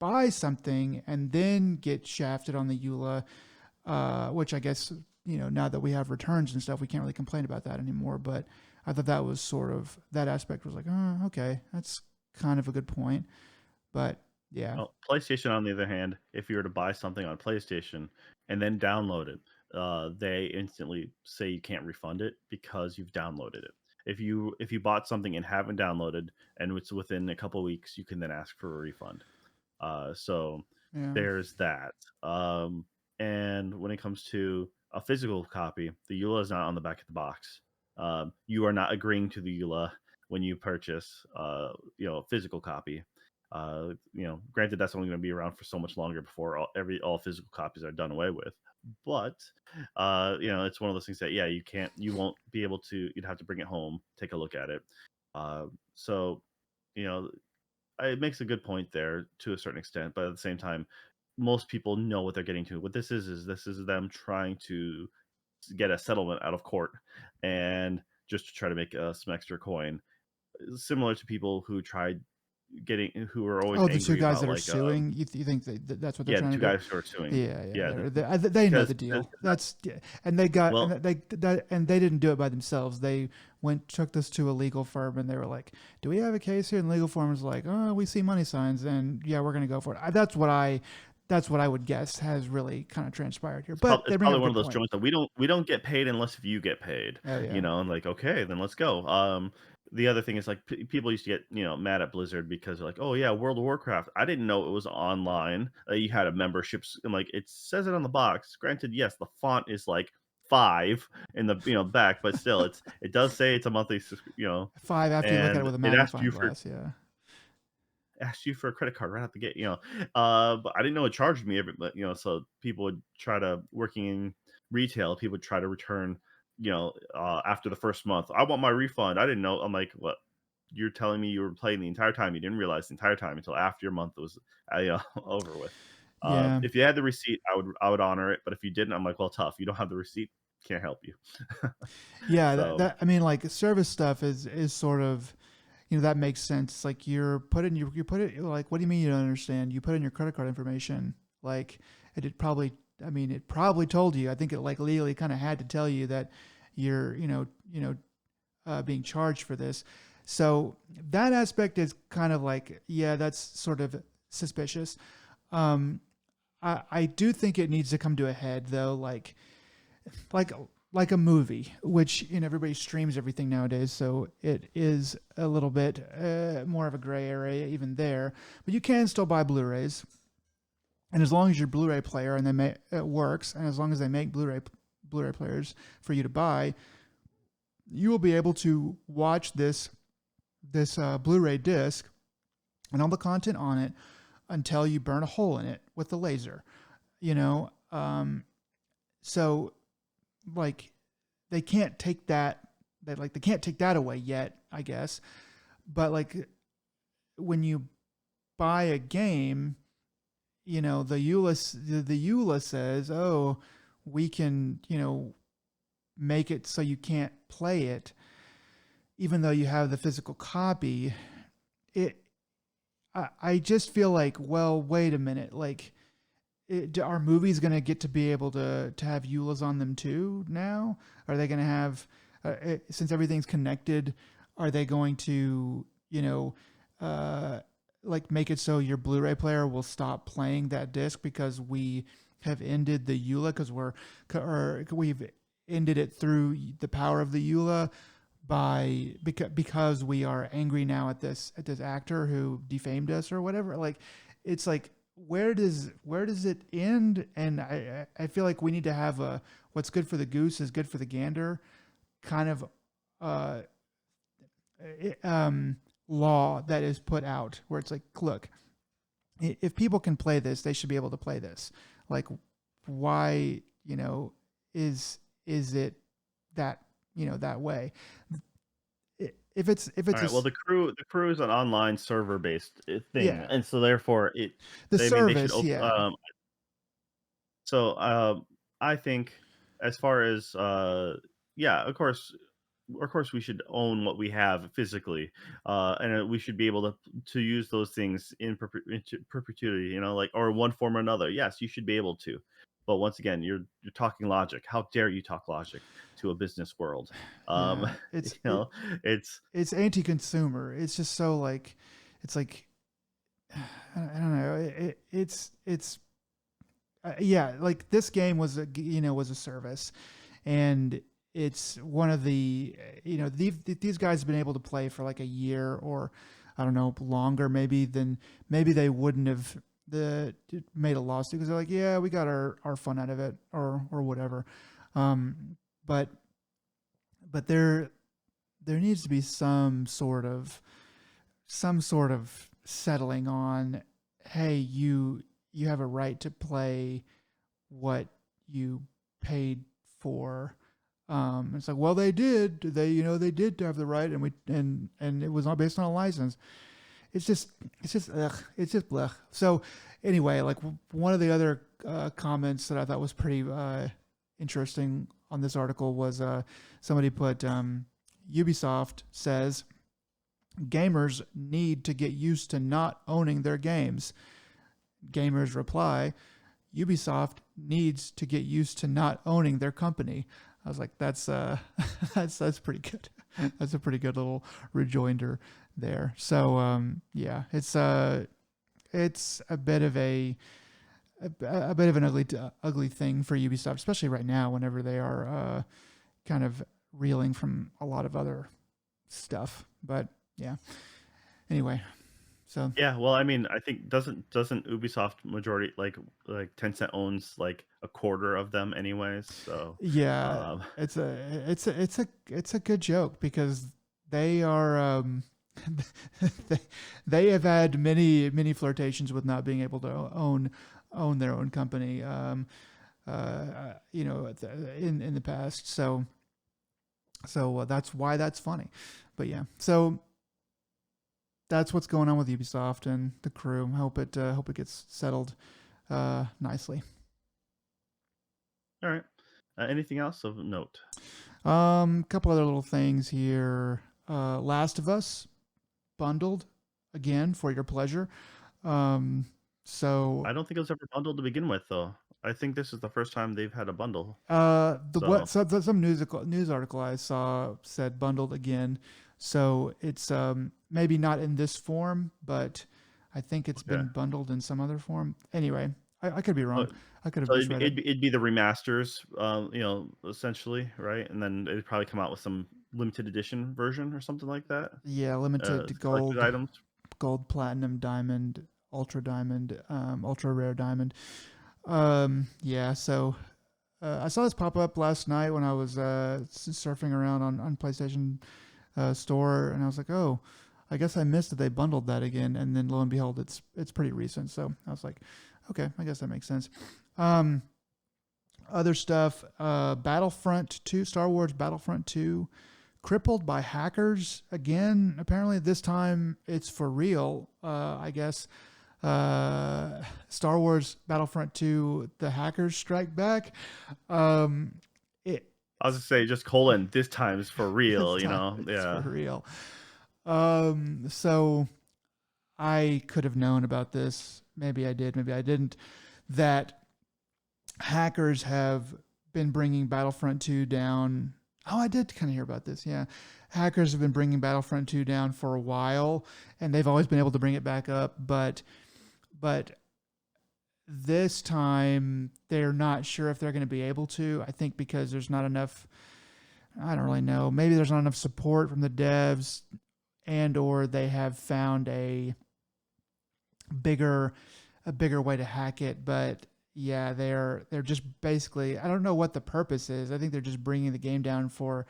buy something and then get shafted on the EULA, which I guess now that we have returns and stuff, we can't really complain about that anymore. But I thought that was sort of that aspect was like, oh, okay, that's kind of a good point. But yeah, Well, PlayStation, on the other hand, if you were to buy something on PlayStation and then download it, they instantly say you can't refund it because you've downloaded it. If you bought something and haven't downloaded and it's within a couple weeks, you can then ask for a refund. So yeah, there's that. And when it comes to a physical copy, the EULA is not on the back of the box. You are not agreeing to the EULA when you purchase, a physical copy. Granted, that's only going to be around for so much longer before all physical copies are done away with. But it's one of those things that you won't be able to. You'd have to bring it home, take a look at it. So you know, it makes a good point there to a certain extent, but at the same time, most people know what they're getting to. What this is them trying to get a settlement out of court, and just to try to make some extra coin, similar to people who are always oh, the two angry guys about that are like suing, you think that's what they're the trying two to do? guys who are suing. Yeah, yeah, Yeah, they know because the deal. That's yeah. And they got well, and they didn't do it by themselves. They took this to a legal firm and they were like, "Do we have a case here?" And the legal firm was like, "Oh, we see money signs, and yeah, we're gonna go for it." That's what I would guess has really kind of transpired here. But it's they bring up probably a one of good those point. joints that we don't get paid unless if you get paid, Oh yeah, and like, okay, then let's go. The other thing is like people used to get mad at Blizzard because they're like, oh yeah, World of Warcraft. I didn't know it was online. You had a memberships and like it says it on the box. Granted, yes, the font is like 5 in the back, but still, it does say it's a monthly, 5 after you look at it and with a it magnifying glass. Yeah. asked you for a credit card right out the gate. But I didn't know it charged me every, but so people would try to working retail, people would try to return, after the first month. I want my refund. I didn't know. I'm like, what? You're telling me you were playing the entire time. You didn't realize the entire time until after your month was over with. Yeah. If you had the receipt, I would honor it. But if you didn't, I'm like, well, tough. You don't have the receipt. Can't help you. Yeah, So I mean, like service stuff is sort of, that makes sense. It's like you put it like, what do you mean you don't understand? You put in your credit card information, like it probably, I mean, it probably told you. I think it like legally kind of had to tell you that you're, being charged for this. So that aspect is kind of like, yeah, that's sort of suspicious. Um, I do think it needs to come to a head though, like like a movie, which everybody streams everything nowadays, so it is a little bit more of a gray area even there. But you can still buy Blu-rays, and as long as your Blu-ray player it works, and as long as they make Blu-ray players for you to buy, you will be able to watch this Blu-ray disc and all the content on it until you burn a hole in it with the laser. You know, so like they can't take that they can't take that away yet, I guess. But like when you buy a game, the EULA says, oh, we can, make it so you can't play it even though you have the physical copy. I just feel like, well, wait a minute, like are movies going to get to be able to have EULAs on them too now? Are they going to have, since everything's connected, are they going to, like make it so your Blu-ray player will stop playing that disc because we have ended the EULA or we've ended it through the power of the EULA because we are angry now at this actor who defamed us or whatever. Like, it's like, where does it end? And I feel like we need to have a what's good for the goose is good for the gander kind of uh, law that is put out, where it's like, look, if people can play this, they should be able to play this. Like, why is it that that way? If it's all right. Well, the crew is an online server based thing, yeah, and so therefore the they should service, yeah. So I think, as far as yeah, of course, we should own what we have physically, and we should be able to use those things into perpetuity. Like, or one form or another. Yes, you should be able to. But once again, you're talking logic. How dare you talk logic to a business world? Um, Yeah, you know, it's it's anti-consumer. It's just so like, it's like, I don't know. It's yeah, like this game was was a service, and it's one of the these guys have been able to play for like a year or I don't know longer maybe they wouldn't have made a lawsuit because they're like, yeah, we got our fun out of it or whatever. um but there needs to be some sort of settling on, hey, you have a right to play what you paid for. It's like, well, they did have the right, and it was not based on a license. It's just blech. So anyway, like one of the other comments that I thought was pretty interesting on this article was somebody put Ubisoft says gamers need to get used to not owning their games. Gamers reply, Ubisoft needs to get used to not owning their company. I was like, that's that's pretty good. That's a pretty good little rejoinder there. So yeah, it's a bit of a bit of an ugly thing for Ubisoft, especially right now, whenever they are kind of reeling from a lot of other stuff. But yeah, anyway, so yeah. Well, I mean, I think doesn't Ubisoft majority, like Tencent owns like a quarter of them anyways. So yeah, um, it's a good joke because they are they, they have had many flirtations with not being able to own their own company. in the past. So that's why that's funny. But yeah, so that's what's going on with Ubisoft and the Crew. Hope it gets settled nicely. All right. Anything else of note? Couple other little things here. Last of Us bundled again for your pleasure. Um, so I don't think it was ever bundled to begin with, though. I think this is the first time they've had a bundle. the what So some news article I saw said bundled again. So it's maybe not in this form, but I think it's okay. been bundled in some other form. Anyway, I could be Uh, wrong. I could have So misread it. it'd be the remasters, essentially, right? And then it'd probably come out with some limited edition version or something like that. Yeah, limited to Collected items. gold, platinum, diamond, ultra rare diamond. Yeah. So I saw this pop up last night when I was surfing around on PlayStation Store, and I was like, oh, I guess I missed that they bundled that again. And then lo and behold, it's pretty recent. So I was like, okay, I guess that makes sense. Um, Other stuff, Battlefront 2, Star Wars Battlefront 2, crippled by hackers again. Apparently, this time it's for real. I guess Star Wars Battlefront 2, the hackers strike back. It I was to say just colon. This time is for This real. time it's for Yeah. real. So I could have known about this. Maybe I did. Maybe I didn't. That hackers have been bringing Battlefront 2 down. Oh, I did kind of hear about this. Yeah. Hackers have been bringing Battlefront 2 down for a while, and they've always been able to bring it back up, but this time they're not sure if they're going to be able to. I think because there's not enough, I don't really know. Maybe there's not enough support from the devs, and or they have found bigger a bigger way to hack it, but yeah, they're just basically, I don't know what the purpose is. I think they're just bringing the game down for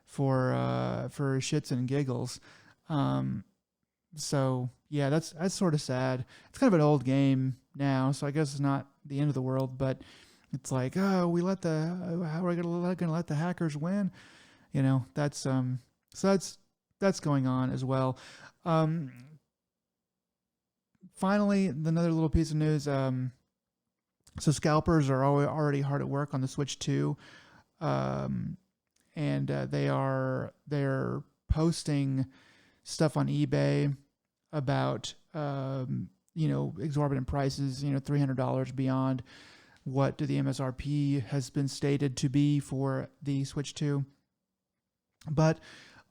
shits and giggles. Um, so yeah, that's sort of sad. It's kind of an old game now, so I guess it's not the end of the world. But it's like, oh, how are we gonna let the hackers win? So that's going on as well. Um, Finally, another little piece of news. So scalpers are already hard at work on the Switch 2, um, and they're posting stuff on eBay about exorbitant prices, $300 beyond what the MSRP has been stated to be for the Switch 2. But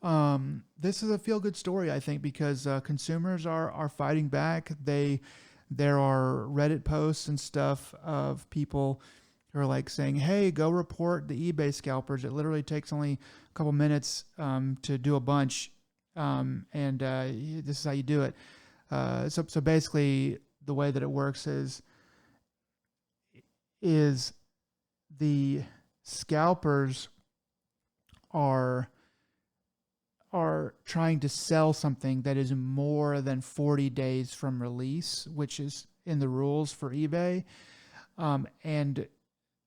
this is a feel good story, I think, because consumers are fighting back. There are Reddit posts and stuff of people who are like saying, "Hey, go report the eBay scalpers. It literally takes only a couple minutes to do a bunch, and this is how you do it." So basically, the way that it works is the scalpers are trying to sell something that is more than 40 days from release, which is in the rules for eBay. And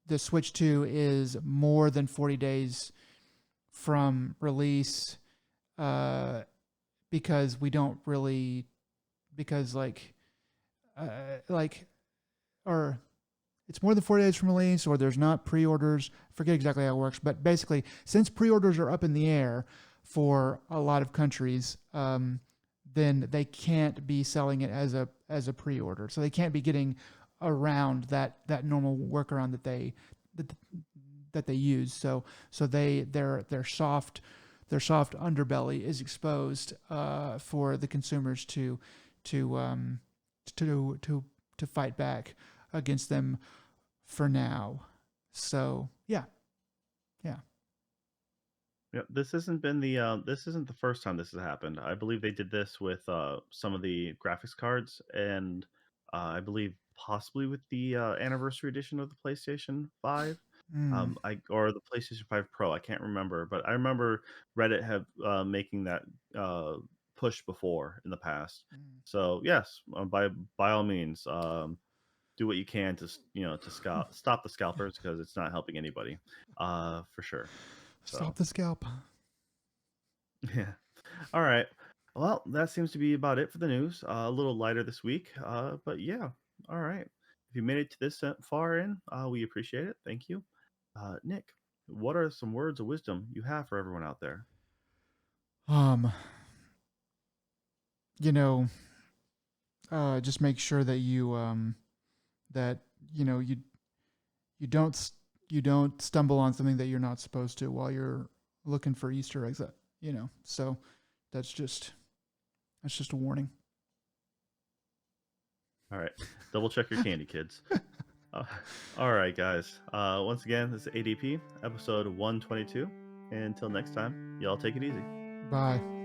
the Switch 2 is more than 40 days from release because we don't really, because or it's more than 40 days from release, or there's not pre-orders. I forget exactly how it works, but basically, since pre-orders are up in the air for a lot of countries, then they can't be selling it as a pre-order. So they can't be getting around that normal workaround that they use. So their soft underbelly is exposed for the consumers to fight back against them for now. So yeah. Yeah, this isn't the first time this has happened. I believe they did this with some of the graphics cards, and I believe possibly with the anniversary edition of the PlayStation 5, Mm, I or the PlayStation 5 Pro. I can't remember, but I remember Reddit have making that uh, push before in the past. mm, So yes, by all means, do what you can to stop the scalpers, because it's not helping anybody, for sure. Stop So the scalp. yeah. All right. Well, that seems to be about it for the news. A little lighter this week, but yeah. All right. If you made it to this far in, we appreciate it. Thank you. Nick, what are some words of wisdom you have for everyone out there? Um, you know, just make sure that that you know you don't you don't stumble on something that you're not supposed to while you're looking for Easter eggs. So that's just a warning. All right. Double check your candy, kids. Uh, all right, guys. Once again, this is ADP, episode 122. And until next time, y'all take it easy. Bye.